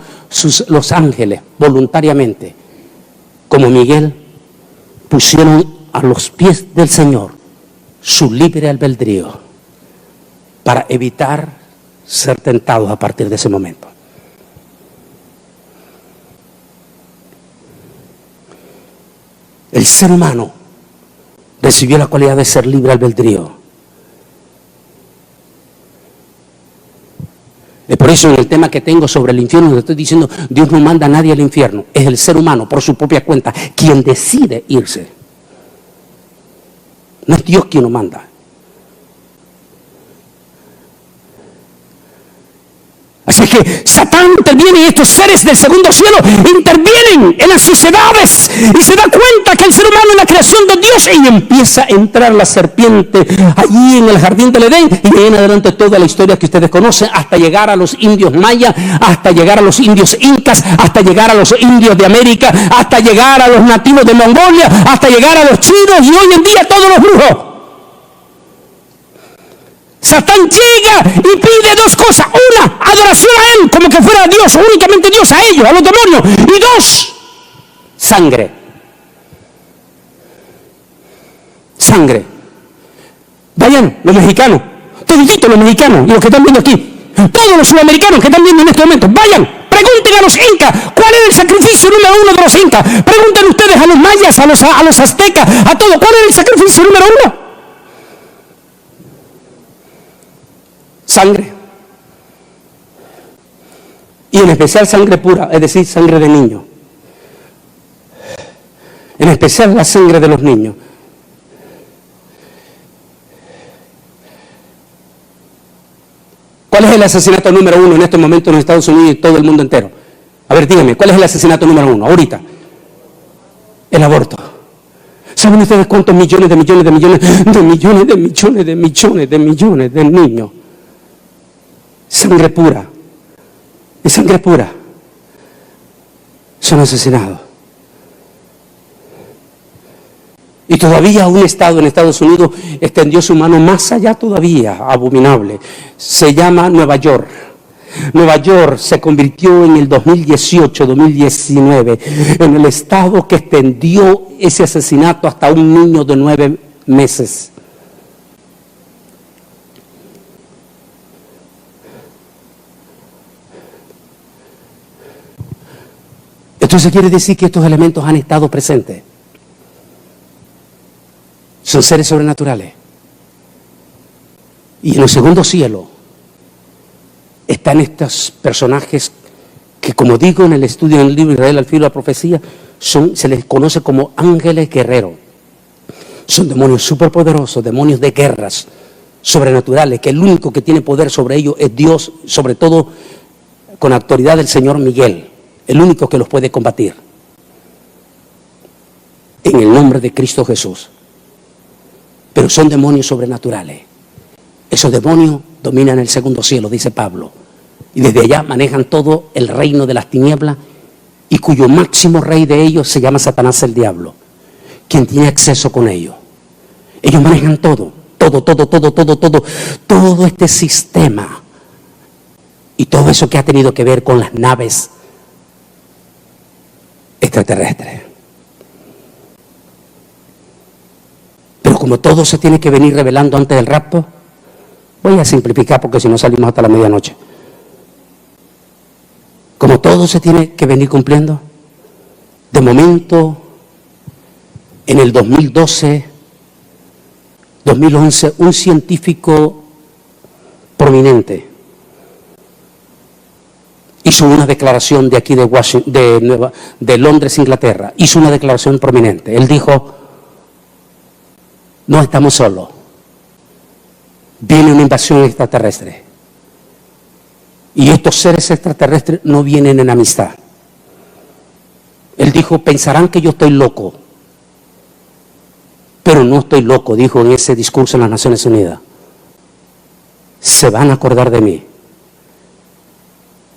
los ángeles voluntariamente, como Miguel, pusieron a los pies del Señor su libre albedrío para evitar ser tentados a partir de ese momento. El ser humano recibió la cualidad de ser libre albedrío. Es por eso en el tema que tengo sobre el infierno, le estoy diciendo, Dios no manda a nadie al infierno. Es el ser humano, por su propia cuenta, quien decide irse. No es Dios quien lo manda. Así que Satán interviene y estos seres del segundo cielo intervienen en las sociedades y se da cuenta que el ser humano es la creación de Dios y empieza a entrar la serpiente allí en el jardín del Edén y de ahí en adelante toda la historia que ustedes conocen hasta llegar a los indios mayas, hasta llegar a los indios incas, hasta llegar a los indios de América, hasta llegar a los nativos de Mongolia, hasta llegar a los chinos y hoy en día a todos los brujos. Satán llega y pide dos cosas. Una, adoración a él, como que fuera Dios, únicamente Dios, a ellos, a los demonios. Y dos, sangre. Sangre. Vayan, los mexicanos, toditos los mexicanos y los que están viendo aquí, todos los sudamericanos que están viendo en este momento, vayan, pregunten a los incas, ¿cuál era el sacrificio número uno de los incas? Pregunten ustedes a los mayas, a los aztecas, a todos, ¿cuál era el sacrificio número uno? Sangre. Y en especial sangre pura, es decir, sangre de niño. En especial la sangre de los niños. ¿Cuál es el asesinato número uno en estos momentos en Estados Unidos y todo el mundo entero? A ver, díganme, ¿cuál es el asesinato número uno ahorita? El aborto. ¿Saben ustedes cuántos millones de niños? Sangre pura, y sangre pura, son asesinados. Y todavía un estado en Estados Unidos extendió su mano más allá todavía, abominable. Se llama Nueva York. Nueva York se convirtió en el 2018-2019 en el estado que extendió ese asesinato hasta un niño de 9 meses. Entonces quiere decir que estos elementos han estado presentes. Son seres sobrenaturales. Y en el segundo cielo están estos personajes que, como digo en el estudio del libro Israel al filo de la profecía, se les conoce como ángeles guerreros. Son demonios superpoderosos, demonios de guerras sobrenaturales, que el único que tiene poder sobre ellos es Dios, sobre todo con autoridad del Señor Miguel, el único que los puede combatir. En el nombre de Cristo Jesús. Pero son demonios sobrenaturales. Esos demonios dominan el segundo cielo, dice Pablo. Y desde allá manejan todo el reino de las tinieblas, y cuyo máximo rey de ellos se llama Satanás el diablo, quien tiene acceso con ellos. Ellos manejan todo este sistema. Y todo eso que ha tenido que ver con las naves extraterrestres. Pero como todo se tiene que venir revelando antes del rapto, voy a simplificar porque si no salimos hasta la medianoche. Como todo se tiene que venir cumpliendo, de momento, en el 2012, 2011, un científico prominente hizo una declaración de aquí de Washington, de Londres, Inglaterra. Hizo una declaración prominente. Él dijo: no estamos solos. Viene una invasión extraterrestre. Y estos seres extraterrestres no vienen en amistad. Él dijo: pensarán que yo estoy loco. Pero no estoy loco, dijo en ese discurso en las Naciones Unidas. Se van a acordar de mí.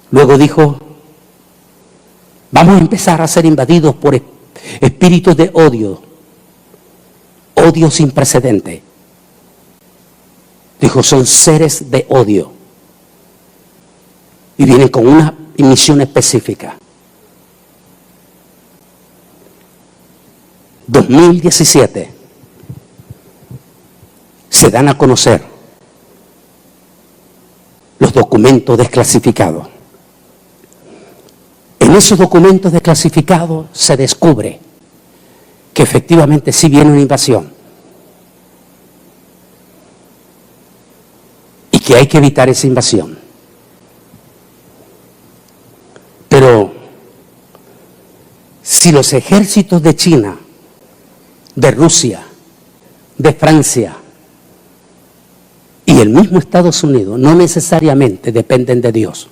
Luego dijo: vamos a empezar a ser invadidos por espíritus de odio. Odio sin precedente. Dijo: son seres de odio. Y vienen con una misión específica. 2017. Se dan a conocer los documentos desclasificados. En esos documentos desclasificados se descubre que efectivamente sí viene una invasión y que hay que evitar esa invasión. Pero si los ejércitos de China, de Rusia, de Francia y el mismo Estados Unidos no necesariamente dependen de Dios,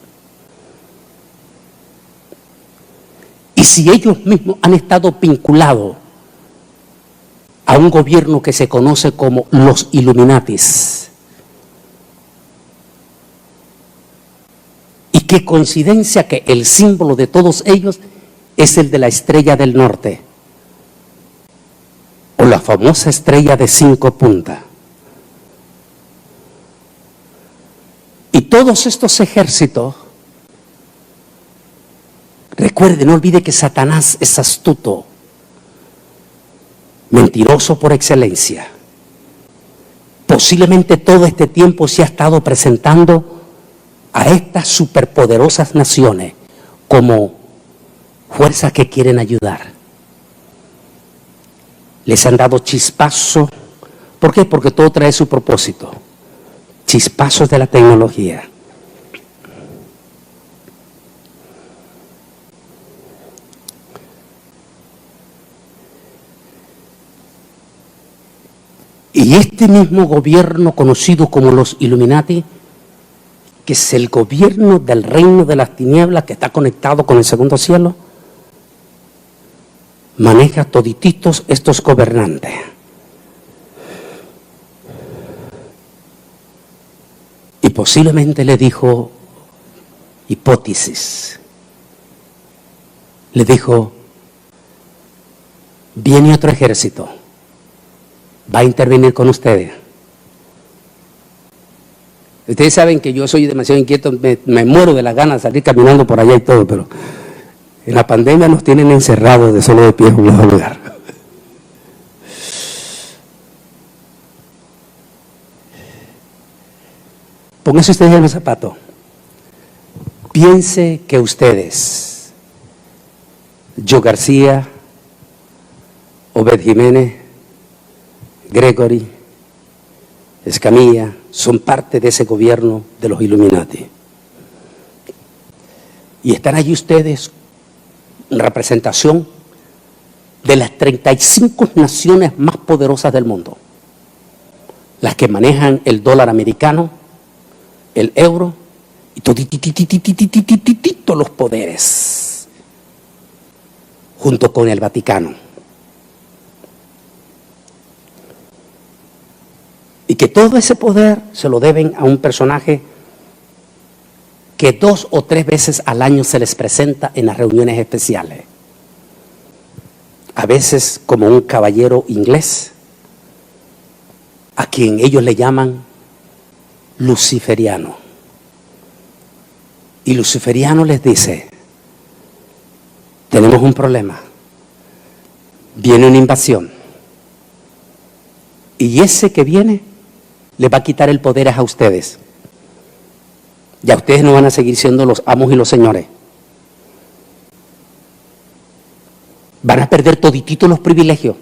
y si ellos mismos han estado vinculados a un gobierno que se conoce como los Illuminatis, y qué coincidencia que el símbolo de todos ellos es el de la estrella del norte, o la famosa estrella de 5 puntas. Y todos estos ejércitos, recuerde, no olvide que Satanás es astuto, mentiroso por excelencia. Posiblemente todo este tiempo se ha estado presentando a estas superpoderosas naciones como fuerzas que quieren ayudar. Les han dado chispazos. ¿Por qué? Porque todo trae su propósito. Chispazos de la tecnología. Y este mismo gobierno conocido como los Illuminati, que es el gobierno del reino de las tinieblas que está conectado con el segundo cielo, maneja todititos estos gobernantes. Y posiblemente le dijo, hipótesis, le dijo: viene otro ejército, va a intervenir con ustedes. Ustedes saben que yo soy demasiado inquieto, me muero de las ganas de salir caminando por allá y todo, pero en la pandemia nos tienen encerrados de solo de pie en un lugar. Pónganse ustedes en el zapato. Piense que ustedes, Joe García, Obed Jiménez, Gregory, Escamilla, son parte de ese gobierno de los Illuminati. Y están allí ustedes en representación de las 35 naciones más poderosas del mundo, las que manejan el dólar americano, el euro y todos los poderes, junto con el Vaticano. Y que todo ese poder se lo deben a un personaje que 2 o 3 veces al año se les presenta en las reuniones especiales. A veces como un caballero inglés, a quien ellos le llaman luciferiano. Y luciferiano les dice: tenemos un problema, viene una invasión, y ese que viene les va a quitar el poder a ustedes. Ya ustedes no van a seguir siendo los amos y los señores. Van a perder todititos los privilegios.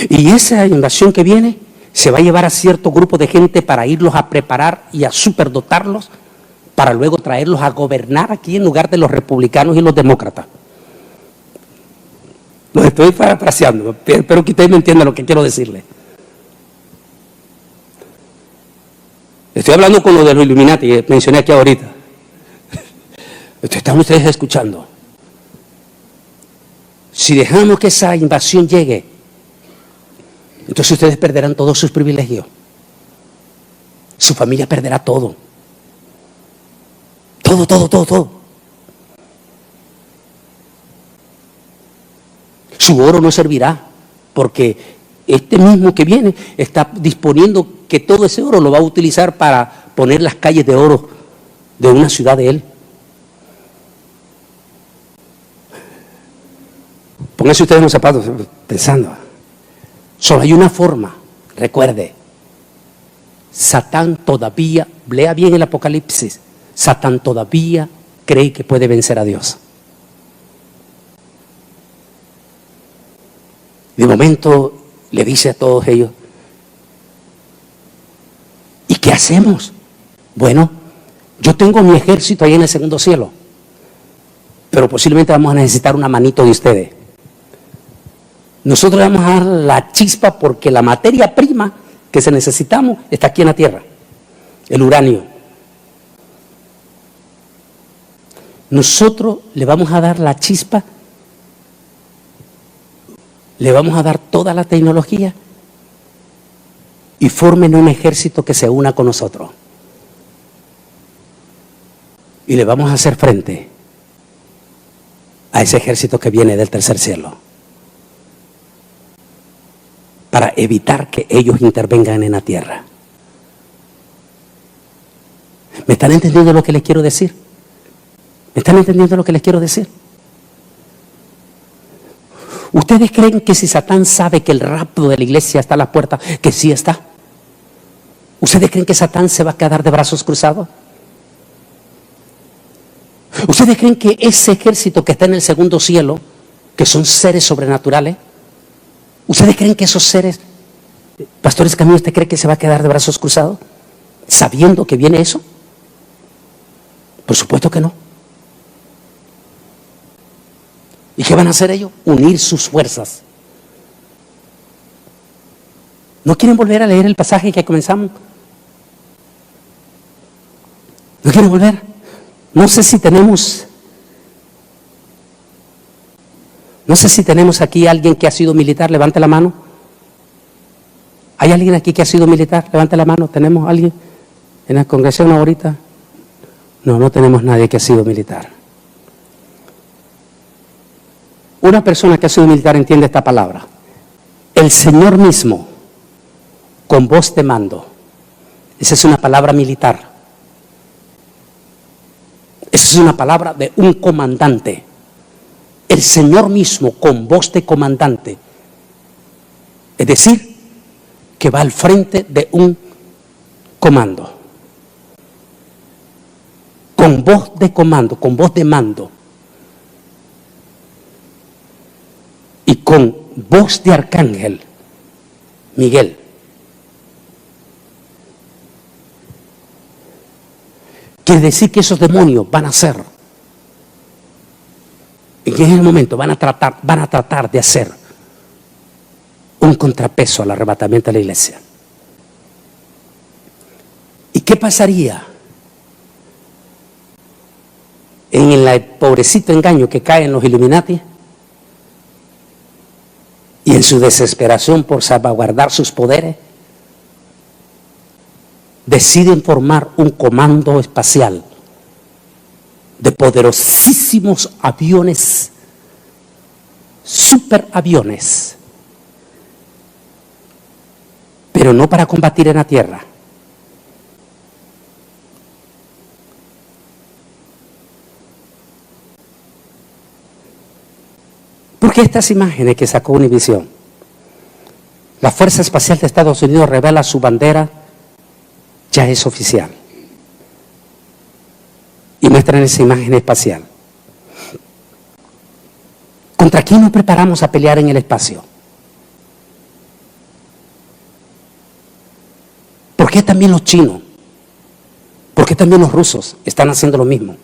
Y esa invasión que viene se va a llevar a cierto grupo de gente para irlos a preparar y a superdotarlos para luego traerlos a gobernar aquí en lugar de los republicanos y los demócratas. Los estoy parafraseando, espero que ustedes me entiendan lo que quiero decirles. Estoy hablando con lo de los Illuminati que mencioné aquí ahorita. Están ustedes escuchando. Si dejamos que esa invasión llegue, entonces ustedes perderán todos sus privilegios. Su familia perderá todo. Todo. Su oro no servirá, porque este mismo que viene está disponiendo que todo ese oro lo va a utilizar para poner las calles de oro de una ciudad de él. Pónganse ustedes en los zapatos pensando. Solo hay una forma, recuerde, Satán todavía, lea bien el Apocalipsis, Satán todavía cree que puede vencer a Dios. De momento le dice a todos ellos: ¿y qué hacemos? Bueno, yo tengo mi ejército ahí en el segundo cielo, pero posiblemente vamos a necesitar una manito de ustedes. Nosotros vamos a dar la chispa porque la materia prima que se necesitamos está aquí en la tierra, el uranio. Nosotros le vamos a dar la chispa, le vamos a dar toda la tecnología y formen un ejército que se una con nosotros. Y le vamos a hacer frente a ese ejército que viene del tercer cielo, para evitar que ellos intervengan en la tierra. ¿Me están entendiendo lo que les quiero decir? ¿Me están entendiendo lo que les quiero decir? ¿Ustedes creen que si Satán sabe que el rapto de la iglesia está a la puerta, que sí está? ¿Ustedes creen que Satán se va a quedar de brazos cruzados? ¿Ustedes creen que ese ejército que está en el segundo cielo, que son seres sobrenaturales, ¿ustedes creen que esos seres, Pastor Escamilla, usted cree que se va a quedar de brazos cruzados sabiendo que viene eso? Por supuesto que no. ¿Y qué van a hacer ellos? Unir sus fuerzas. ¿No quieren volver a leer el pasaje que comenzamos? ¿No quieren volver? No sé si tenemos aquí alguien que ha sido militar. Levante la mano. ¿Hay alguien aquí que ha sido militar? Levante la mano. ¿Tenemos alguien en la congregación ahorita? No tenemos nadie que ha sido militar. Una persona que ha sido militar entiende esta palabra. El Señor mismo, con voz de mando. Esa es una palabra militar. Esa es una palabra de un comandante. El Señor mismo, con voz de comandante. Es decir, que va al frente de un comando. Con voz de comando, con voz de mando. Y con voz de arcángel Miguel. Quiere decir que esos demonios van a ser, en ese momento van a tratar de hacer un contrapeso al arrebatamiento de la iglesia. ¿Y qué pasaría en el pobrecito engaño que cae en los Illuminati? Y en su desesperación por salvaguardar sus poderes, deciden formar un comando espacial de poderosísimos aviones, superaviones, pero no para combatir en la tierra. Porque estas imágenes que sacó Univisión, la Fuerza Espacial de Estados Unidos revela su bandera, ya es oficial. Y muestran esa imagen espacial. ¿Contra quién nos preparamos a pelear en el espacio? ¿Por qué también los chinos? ¿Por qué también los rusos están haciendo lo mismo?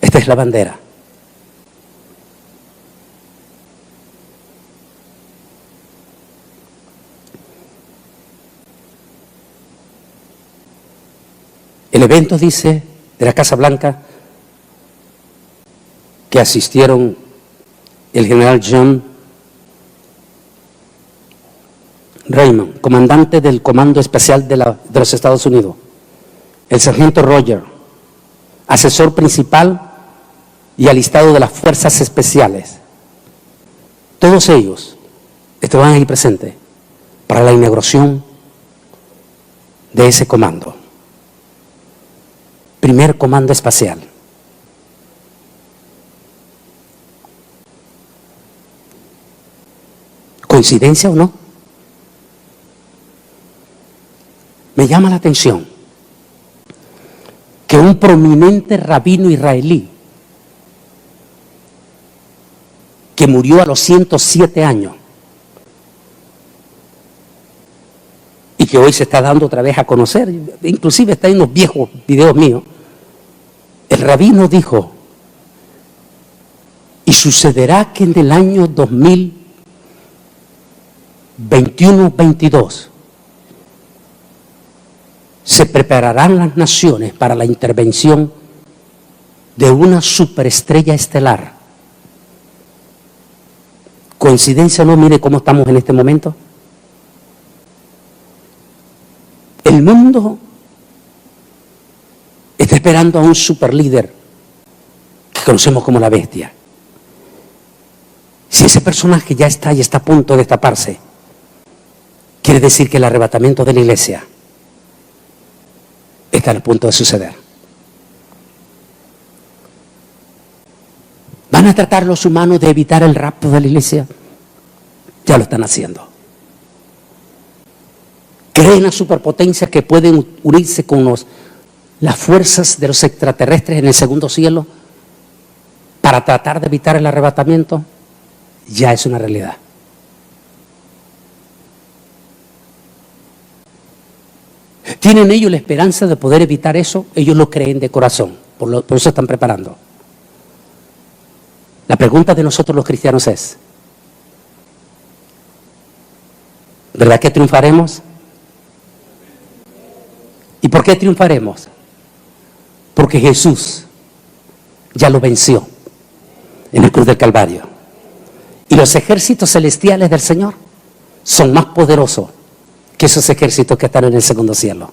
Esta es la bandera. El evento dice de la Casa Blanca que asistieron el general John Raymond, comandante del Comando Especial de los Estados Unidos, el sargento Roger, asesor principal y alistado de las Fuerzas Especiales. Todos ellos estaban ahí presentes para la inauguración de ese comando. Primer comando espacial. ¿Coincidencia o no? Me llama la atención que un prominente rabino israelí que murió a los 107 años y que hoy se está dando otra vez a conocer, inclusive está en los viejos videos míos, el rabino dijo: y sucederá que en el año 2021-22 se prepararán las naciones para la intervención de una superestrella estelar. ¿Coincidencia o no? Mire cómo estamos en este momento. El mundo está esperando a un superlíder que conocemos como la bestia. Si ese personaje ya está y está a punto de destaparse, quiere decir que el arrebatamiento de la iglesia está a punto de suceder. ¿Van a tratar los humanos de evitar el rapto de la iglesia? Ya lo están haciendo. ¿Creen las superpotencias que pueden unirse con las fuerzas de los extraterrestres en el segundo cielo para tratar de evitar el arrebatamiento? Ya es una realidad. ¿Tienen ellos la esperanza de poder evitar eso? Ellos lo creen de corazón, por eso están preparando. La pregunta de nosotros los cristianos es: ¿verdad que triunfaremos? ¿Y por qué triunfaremos? Porque Jesús ya lo venció en el cruz del Calvario. Y los ejércitos celestiales del Señor son más poderosos que esos ejércitos que están en el segundo cielo.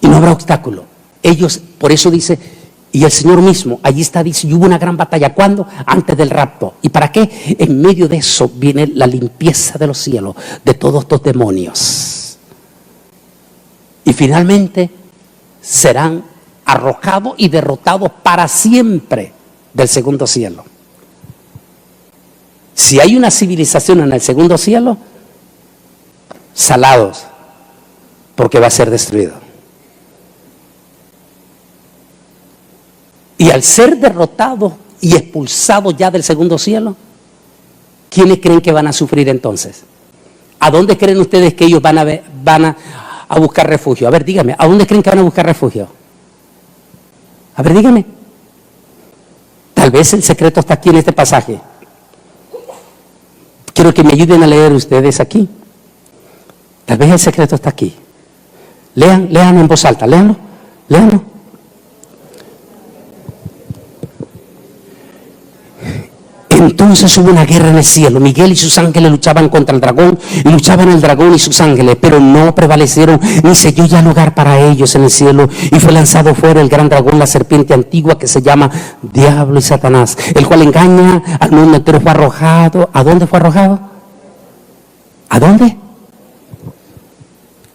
Y no habrá obstáculo. Ellos, por eso dice, y el Señor mismo, allí está, dice, y hubo una gran batalla. ¿Cuándo? Antes del rapto. ¿Y para qué? En medio de eso viene la limpieza de los cielos, de todos estos demonios. Y finalmente serán arrojados y derrotados para siempre del segundo cielo. Si hay una civilización en el segundo cielo, salados, porque va a ser destruido. Y al ser derrotados y expulsados ya del segundo cielo, ¿quiénes creen que van a sufrir entonces? ¿A dónde creen ustedes que ellos van a buscar refugio? A ver, dígame, ¿a dónde creen que van a buscar refugio? A ver, dígame. Tal vez el secreto está aquí en este pasaje. Quiero que me ayuden a leer ustedes aquí. Tal vez el secreto está aquí. Lean en voz alta, léanlo. Entonces hubo una guerra en el cielo. Miguel y sus ángeles luchaban contra el dragón, y luchaban el dragón y sus ángeles, pero no prevalecieron, ni se dio ya lugar para ellos en el cielo, y fue lanzado fuera el gran dragón, la serpiente antigua que se llama Diablo y Satanás, el cual engaña al mundo entero. Fue arrojado. ¿A dónde fue arrojado? ¿A dónde?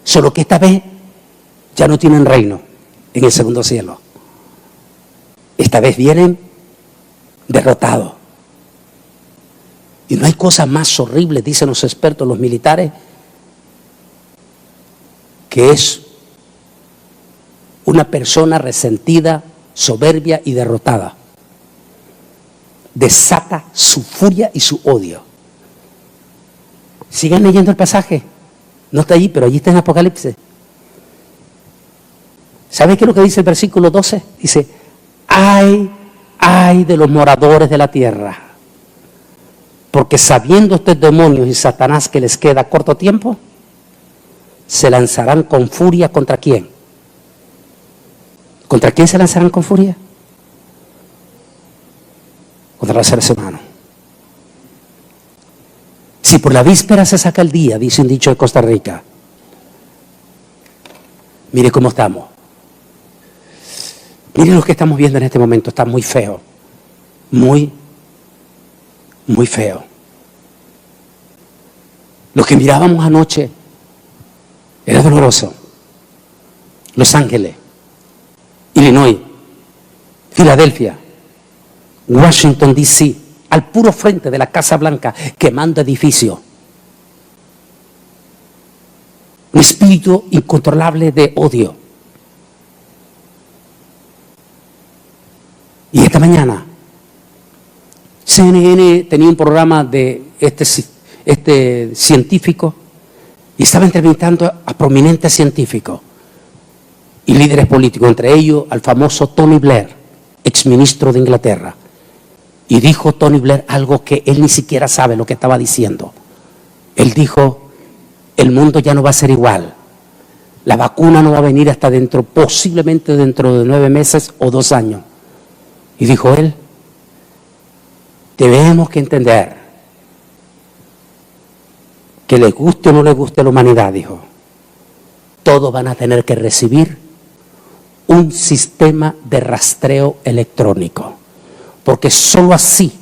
Solo que esta vez ya no tienen reino en el segundo cielo. Esta vez vienen derrotados. Y no hay cosa más horrible, dicen los expertos, los militares, que es una persona resentida, soberbia y derrotada. Desata su furia y su odio. Sigan leyendo el pasaje. No está allí, pero allí está en Apocalipsis. ¿Sabe qué es lo que dice el versículo 12? Dice, ay de los moradores de la tierra, porque sabiendo estos demonios y Satanás que les queda corto tiempo, se lanzarán con furia ¿contra quién? ¿Contra quién se lanzarán con furia? Contra los seres humanos. Si por la víspera se saca el día, dice un dicho de Costa Rica, mire cómo estamos. Mire lo que estamos viendo en este momento, está muy feo. Muy feo. Lo que mirábamos anoche era doloroso. Los Ángeles, Illinois, Filadelfia, Washington, D.C., al puro frente de la Casa Blanca, quemando edificios. Un espíritu incontrolable de odio. Y esta mañana, CNN tenía un programa de este científico y estaba entrevistando a prominentes científicos y líderes políticos, entre ellos al famoso Tony Blair, exministro de Inglaterra. Y dijo Tony Blair algo que él ni siquiera sabe lo que estaba diciendo. Él dijo, el mundo ya no va a ser igual. La vacuna no va a venir hasta posiblemente dentro de 9 meses o 2 años. Y dijo él, tenemos que entender que les guste o no les guste a la humanidad, dijo, todos van a tener que recibir un sistema de rastreo electrónico, porque solo así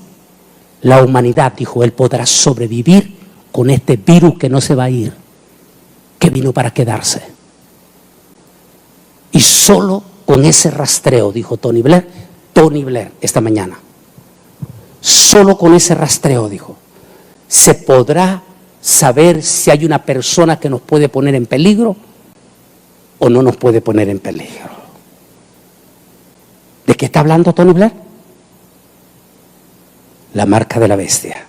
la humanidad, dijo él, podrá sobrevivir con este virus que no se va a ir, que vino para quedarse. Y solo con ese rastreo, dijo Tony Blair esta mañana, solo con ese rastreo, dijo, se podrá saber si hay una persona que nos puede poner en peligro o no nos puede poner en peligro. ¿De qué está hablando Tony Blair? La marca de la bestia.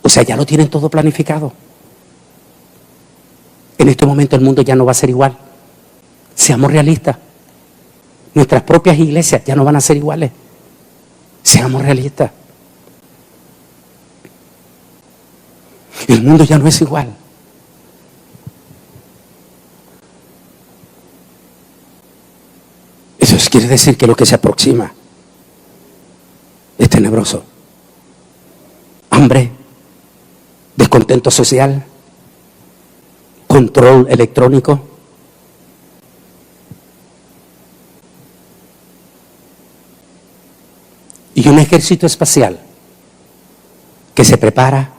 O sea, ya lo tienen todo planificado. En este momento el mundo ya no va a ser igual. Seamos realistas. Nuestras propias iglesias ya no van a ser iguales. Seamos realistas. El mundo ya no es igual. Eso quiere decir que lo que se aproxima es tenebroso. Hambre, descontento social, control electrónico. Y un ejército espacial que se prepara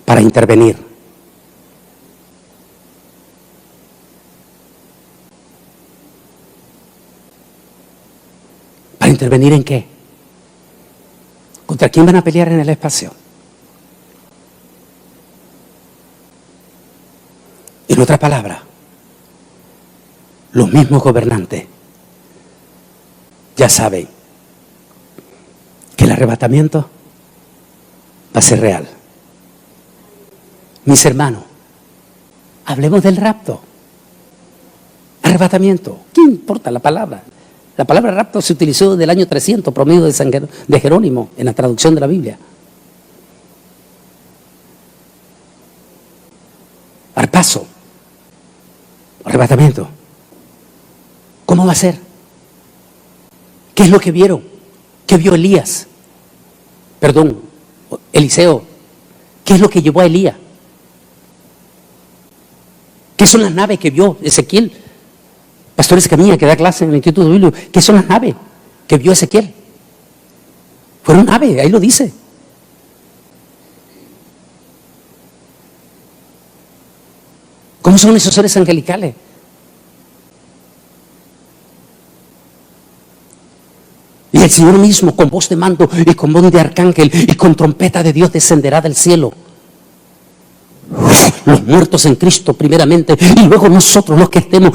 para intervenir. ¿Para intervenir en qué? ¿Contra quién van a pelear en el espacio? En otra palabra, los mismos gobernantes ya saben que el arrebatamiento va a ser real. Mis hermanos, hablemos del rapto. Arrebatamiento. ¿Qué importa la palabra? La palabra rapto se utilizó del año 300, promedio de Jerónimo, en la traducción de la Biblia. Arpazo. Arrebatamiento. ¿Cómo va a ser? ¿Qué es lo que vieron? ¿Qué vio Elías? Perdón, Eliseo. ¿Qué es lo que llevó a Elías? ¿Qué son las naves que vio Ezequiel? Pastores Camilla, que da clase en el Instituto Bíblico, ¿qué son las naves que vio Ezequiel? Fueron naves, ahí lo dice. ¿Cómo son esos seres angelicales? Y el Señor mismo, con voz de mando y con voz de arcángel y con trompeta de Dios, descenderá del cielo. Los muertos en Cristo primeramente, y luego nosotros los que estemos.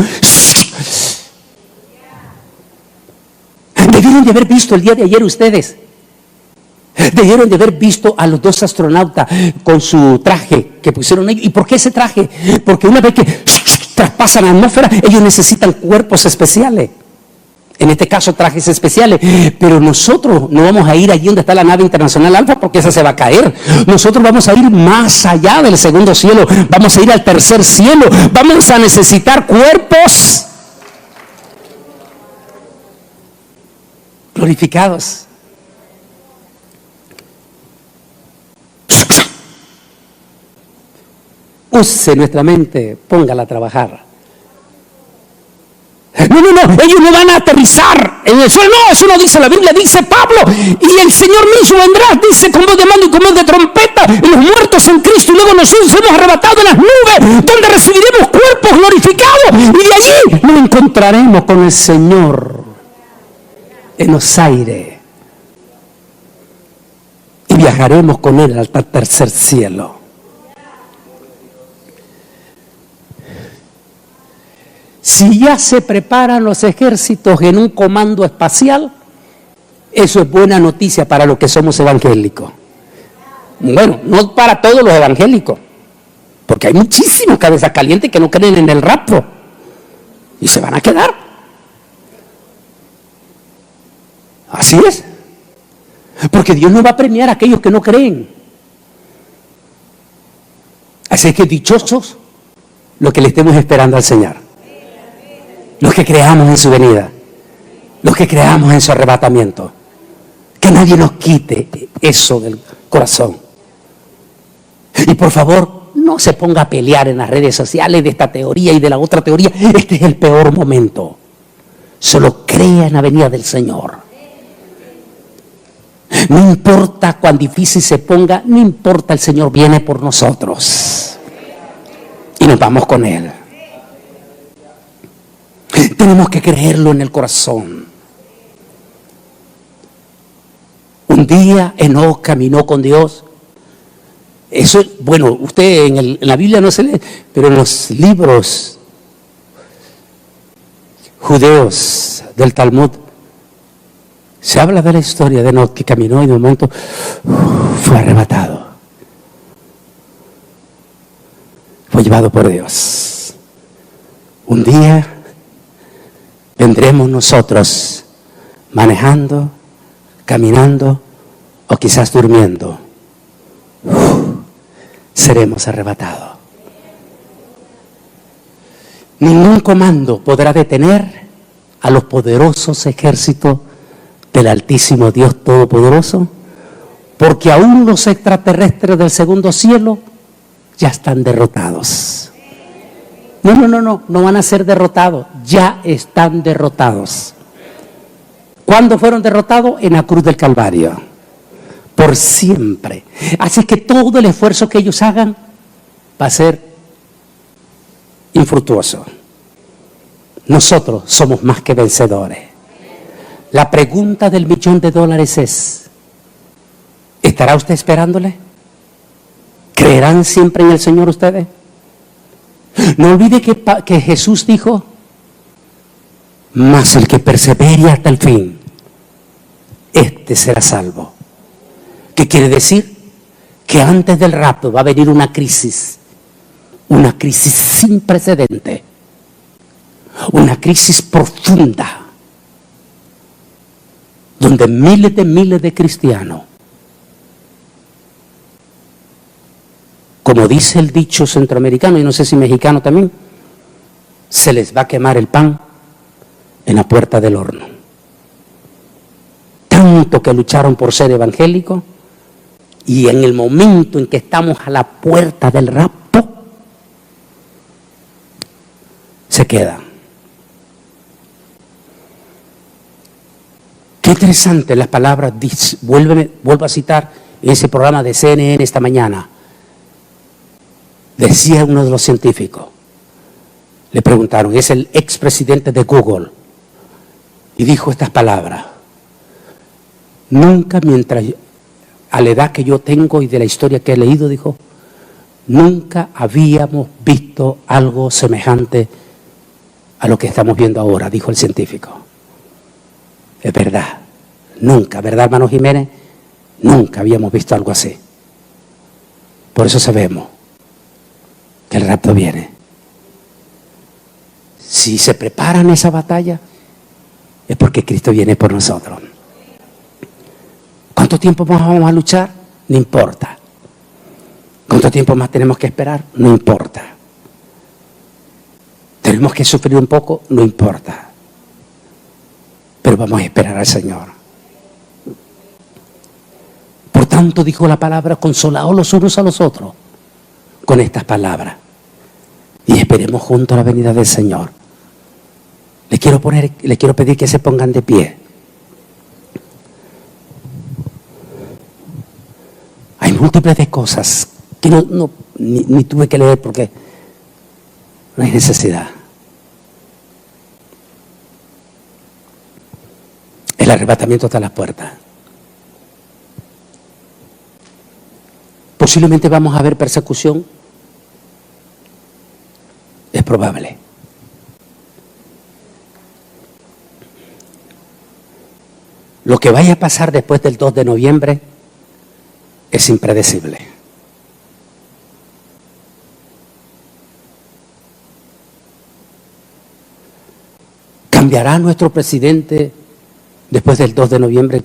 Debieron de haber visto el día de ayer ustedes. Debieron de haber visto a los dos astronautas con su traje que pusieron ellos. ¿Y por qué ese traje? Porque una vez que traspasan la atmósfera, ellos necesitan cuerpos especiales. En este caso, trajes especiales. Pero nosotros no vamos a ir allí donde está la nave internacional Alfa, porque esa se va a caer. Nosotros vamos a ir más allá del segundo cielo. Vamos a ir al tercer cielo. Vamos a necesitar cuerpos glorificados. Use nuestra mente, póngala a trabajar. No, ellos no van a aterrizar en el suelo. No, eso no dice la Biblia, dice Pablo. Y el Señor mismo vendrá, dice, con voz de mando y con voz de trompeta, y los muertos en Cristo, y luego nosotros seremos arrebatados en las nubes, donde recibiremos cuerpos glorificados, y de allí nos encontraremos con el Señor en los aires, y viajaremos con Él hasta el tercer cielo. Si ya se preparan los ejércitos en un comando espacial, eso es buena noticia para los que somos evangélicos. Bueno, no para todos los evangélicos, porque hay muchísimos cabezas calientes que no creen en el rapto y se van a quedar. Así es. Porque Dios no va a premiar a aquellos que no creen. Así que dichosos los que le estemos esperando al Señor. Los que creamos en su venida, los que creamos en su arrebatamiento. Que nadie nos quite eso del corazón. Y por favor, no se ponga a pelear en las redes sociales de esta teoría y de la otra teoría. Este es el peor momento. Solo crea en la venida del Señor. No importa cuán difícil se ponga, no importa, el Señor viene por nosotros. Y nos vamos con Él. Tenemos que creerlo en el corazón. Un día Enoc caminó con Dios. Eso, bueno, usted en la Biblia no se lee, pero en los libros judeos del Talmud se habla de la historia de Enoc, que caminó y de un momento fue arrebatado. Fue llevado por Dios. Un día vendremos nosotros manejando, caminando o quizás durmiendo. Seremos arrebatados. Ningún comando podrá detener a los poderosos ejércitos del Altísimo Dios Todopoderoso, porque aún los extraterrestres del segundo cielo ya están derrotados. No van a ser derrotados, ya están derrotados. ¿Cuándo fueron derrotados? En la cruz del Calvario, por siempre. Así que todo el esfuerzo que ellos hagan va a ser infructuoso. Nosotros somos más que vencedores. La pregunta del $1.000.000 es: ¿estará usted esperándole? ¿Creerán siempre en el Señor ustedes? No olvide que Jesús dijo mas el que persevere hasta el fin, este será salvo. ¿Qué quiere decir? Que antes del rapto va a venir una crisis sin precedente, una crisis profunda, donde miles de cristianos, como dice el dicho centroamericano, y no sé si mexicano también, se les va a quemar el pan en la puerta del horno. Tanto que lucharon por ser evangélicos, y en el momento en que estamos a la puerta del rapto, se quedan. Qué interesante las palabras, vuelvo a citar en ese programa de CNN esta mañana. Decía uno de los científicos, le preguntaron, es el expresidente de Google, y dijo estas palabras: nunca, a la edad que yo tengo y de la historia que he leído, dijo, nunca habíamos visto algo semejante a lo que estamos viendo ahora, dijo el científico. Es verdad, nunca, ¿verdad, hermano Jiménez? Nunca habíamos visto algo así. Por eso sabemos que el rapto viene. Si se preparan esa batalla, es porque Cristo viene por nosotros. ¿Cuánto tiempo más vamos a luchar? No importa. ¿Cuánto tiempo más tenemos que esperar? No importa. ¿Tenemos que sufrir un poco? No importa. Pero vamos a esperar al Señor. Por tanto, dijo la palabra, consolaos los unos a los otros con estas palabras. Y esperemos juntos la venida del Señor. Les quiero pedir que se pongan de pie. Hay múltiples de cosas que ni tuve que leer porque no hay necesidad. El arrebatamiento está a las puertas. Posiblemente vamos a ver persecución. Es probable. Lo que vaya a pasar después del 2 de noviembre es impredecible. ¿Cambiará nuestro presidente después del 2 de noviembre?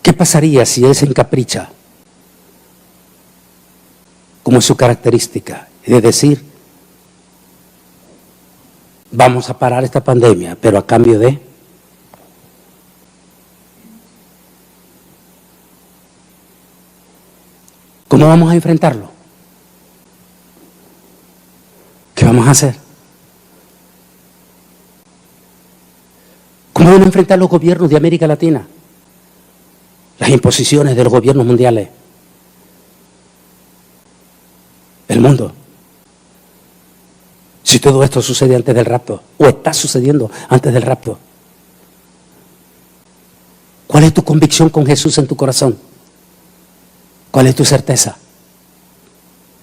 ¿Qué pasaría si él se encapricha, como es su característica, de decir, vamos a parar esta pandemia, pero a cambio de... ¿Cómo vamos a enfrentarlo? ¿Qué vamos a hacer? ¿Cómo van a enfrentar los gobiernos de América Latina? Las imposiciones de los gobiernos mundiales. El mundo. Si todo esto sucede antes del rapto, o está sucediendo antes del rapto. ¿Cuál es tu convicción con Jesús en tu corazón? ¿Cuál es tu certeza?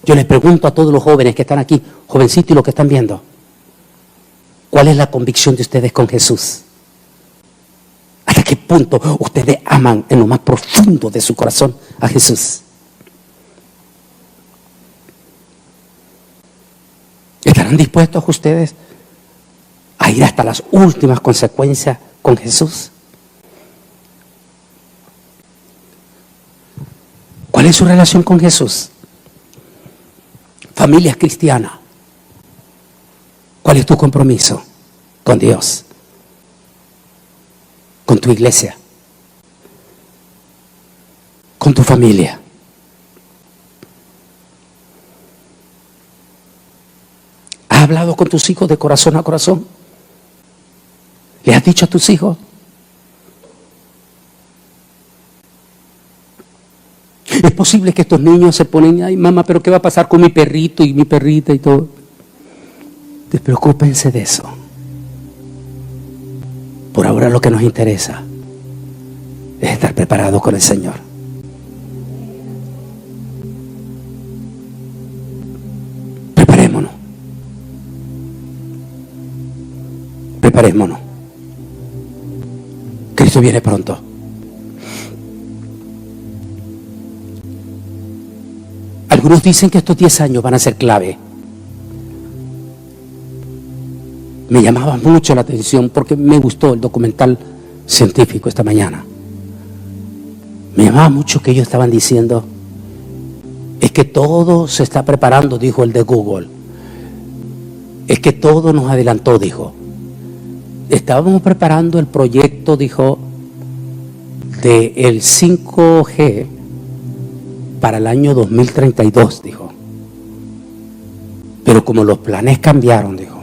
Yo les pregunto a todos los jóvenes que están aquí, jovencitos y los que están viendo, ¿cuál es la convicción de ustedes con Jesús? ¿Hasta qué punto ustedes aman en lo más profundo de su corazón a Jesús? ¿Estarán dispuestos ustedes a ir hasta las últimas consecuencias con Jesús? ¿Cuál es su relación con Jesús? Familia cristiana, ¿cuál es tu compromiso con Dios? Con tu iglesia, con tu familia. ¿Has hablado con tus hijos de corazón a corazón? ¿Le has dicho a tus hijos? Es posible que estos niños se ponen, ay mamá, pero ¿qué va a pasar con mi perrito y mi perrita y todo? Despreocúpense de eso. Por ahora lo que nos interesa es estar preparados con el Señor. Preparémonos. Preparémonos. Cristo viene pronto. Algunos dicen que estos 10 años van a ser clave. Me llamaba mucho la atención porque me gustó el documental científico esta mañana. Me llamaba mucho que ellos estaban diciendo, es que todo se está preparando, dijo el de Google. Es que todo nos adelantó, dijo. Estábamos preparando el proyecto, dijo, de el 5G para el año 2032, dijo. Pero como los planes cambiaron, dijo,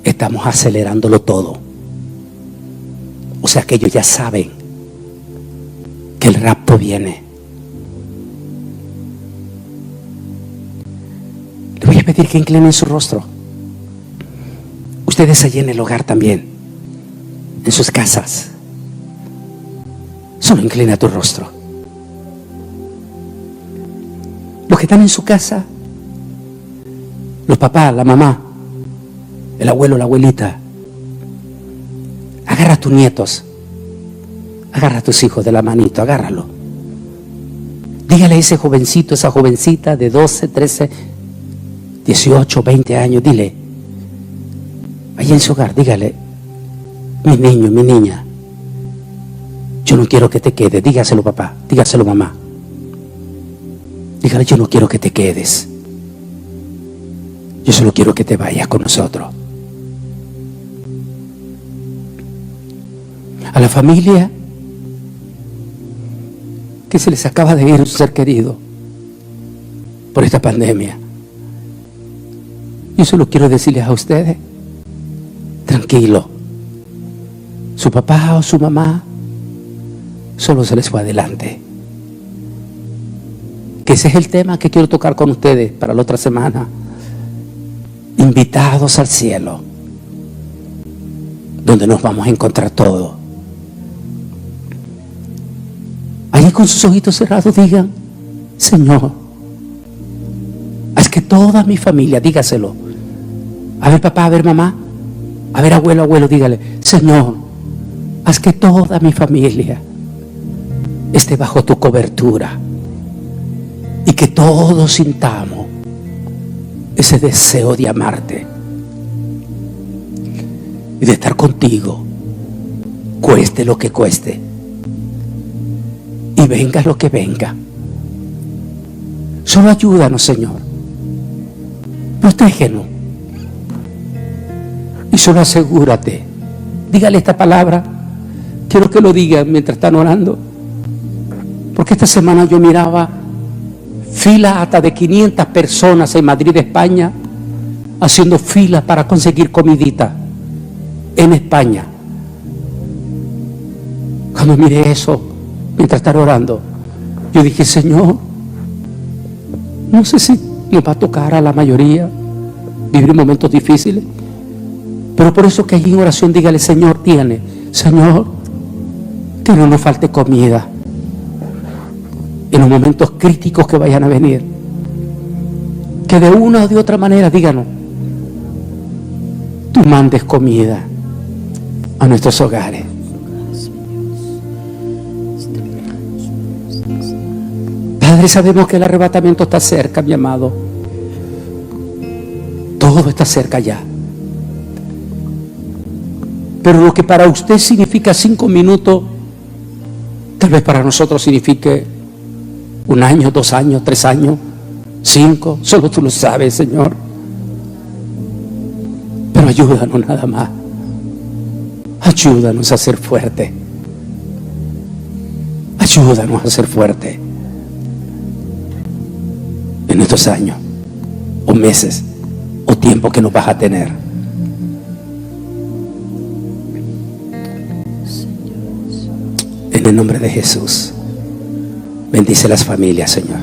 estamos acelerándolo todo. O sea que ellos ya saben que el rapto viene. Le voy a pedir que inclinen su rostro. Ustedes allí en el hogar también, en sus casas. Solo inclina tu rostro. Los que están en su casa, los papás, la mamá, el abuelo, la abuelita, agarra a tus nietos, agarra a tus hijos de la manito, agárralo. Dígale a ese jovencito, esa jovencita de 12, 13, 18, 20 años, dile, allí en su hogar, dígale, mi niño, mi niña, yo no quiero que te quedes. Dígaselo papá, dígaselo mamá. Dígale, yo no quiero que te quedes. Yo solo quiero que te vayas con nosotros. A la familia que se les acaba de ir un ser querido por esta pandemia, yo solo quiero decirles a ustedes, tranquilo, su papá o su mamá solo se les fue adelante. Que ese es el tema que quiero tocar con ustedes para la otra semana. Invitados al cielo, donde nos vamos a encontrar todos. Allí con sus ojitos cerrados digan, Señor, haz que toda mi familia, dígaselo. A ver papá, a ver mamá, a ver abuelo, abuelo, dígale, Señor, haz que toda mi familia esté bajo tu cobertura y que todos sintamos ese deseo de amarte y de estar contigo, cueste lo que cueste y venga lo que venga. Solo ayúdanos, Señor, protégenos y solo asegúrate. Dígale esta palabra, quiero que lo digan mientras están orando, porque esta semana yo miraba filas hasta de 500 personas en Madrid, España, haciendo filas para conseguir comidita en España. Cuando miré eso, mientras estaba orando, yo dije, Señor, no sé si nos va a tocar a la mayoría vivir momentos difíciles, pero por eso que allí en oración dígale, Señor, dígale, Señor, que no nos falte comida en los momentos críticos que vayan a venir, que de una o de otra manera, díganos, tú mandes comida a nuestros hogares. Padre, sabemos que el arrebatamiento está cerca, mi amado. Todo está cerca ya. Pero lo que para usted significa 5 minutos, tal vez para nosotros signifique 1 año, 2 años, 3 años, 5, solo tú lo sabes, Señor. Pero ayúdanos nada más. Ayúdanos a ser fuerte. Ayúdanos a ser fuerte en estos años, o meses, o tiempo que nos vas a tener. En el nombre de Jesús, bendice las familias, Señor.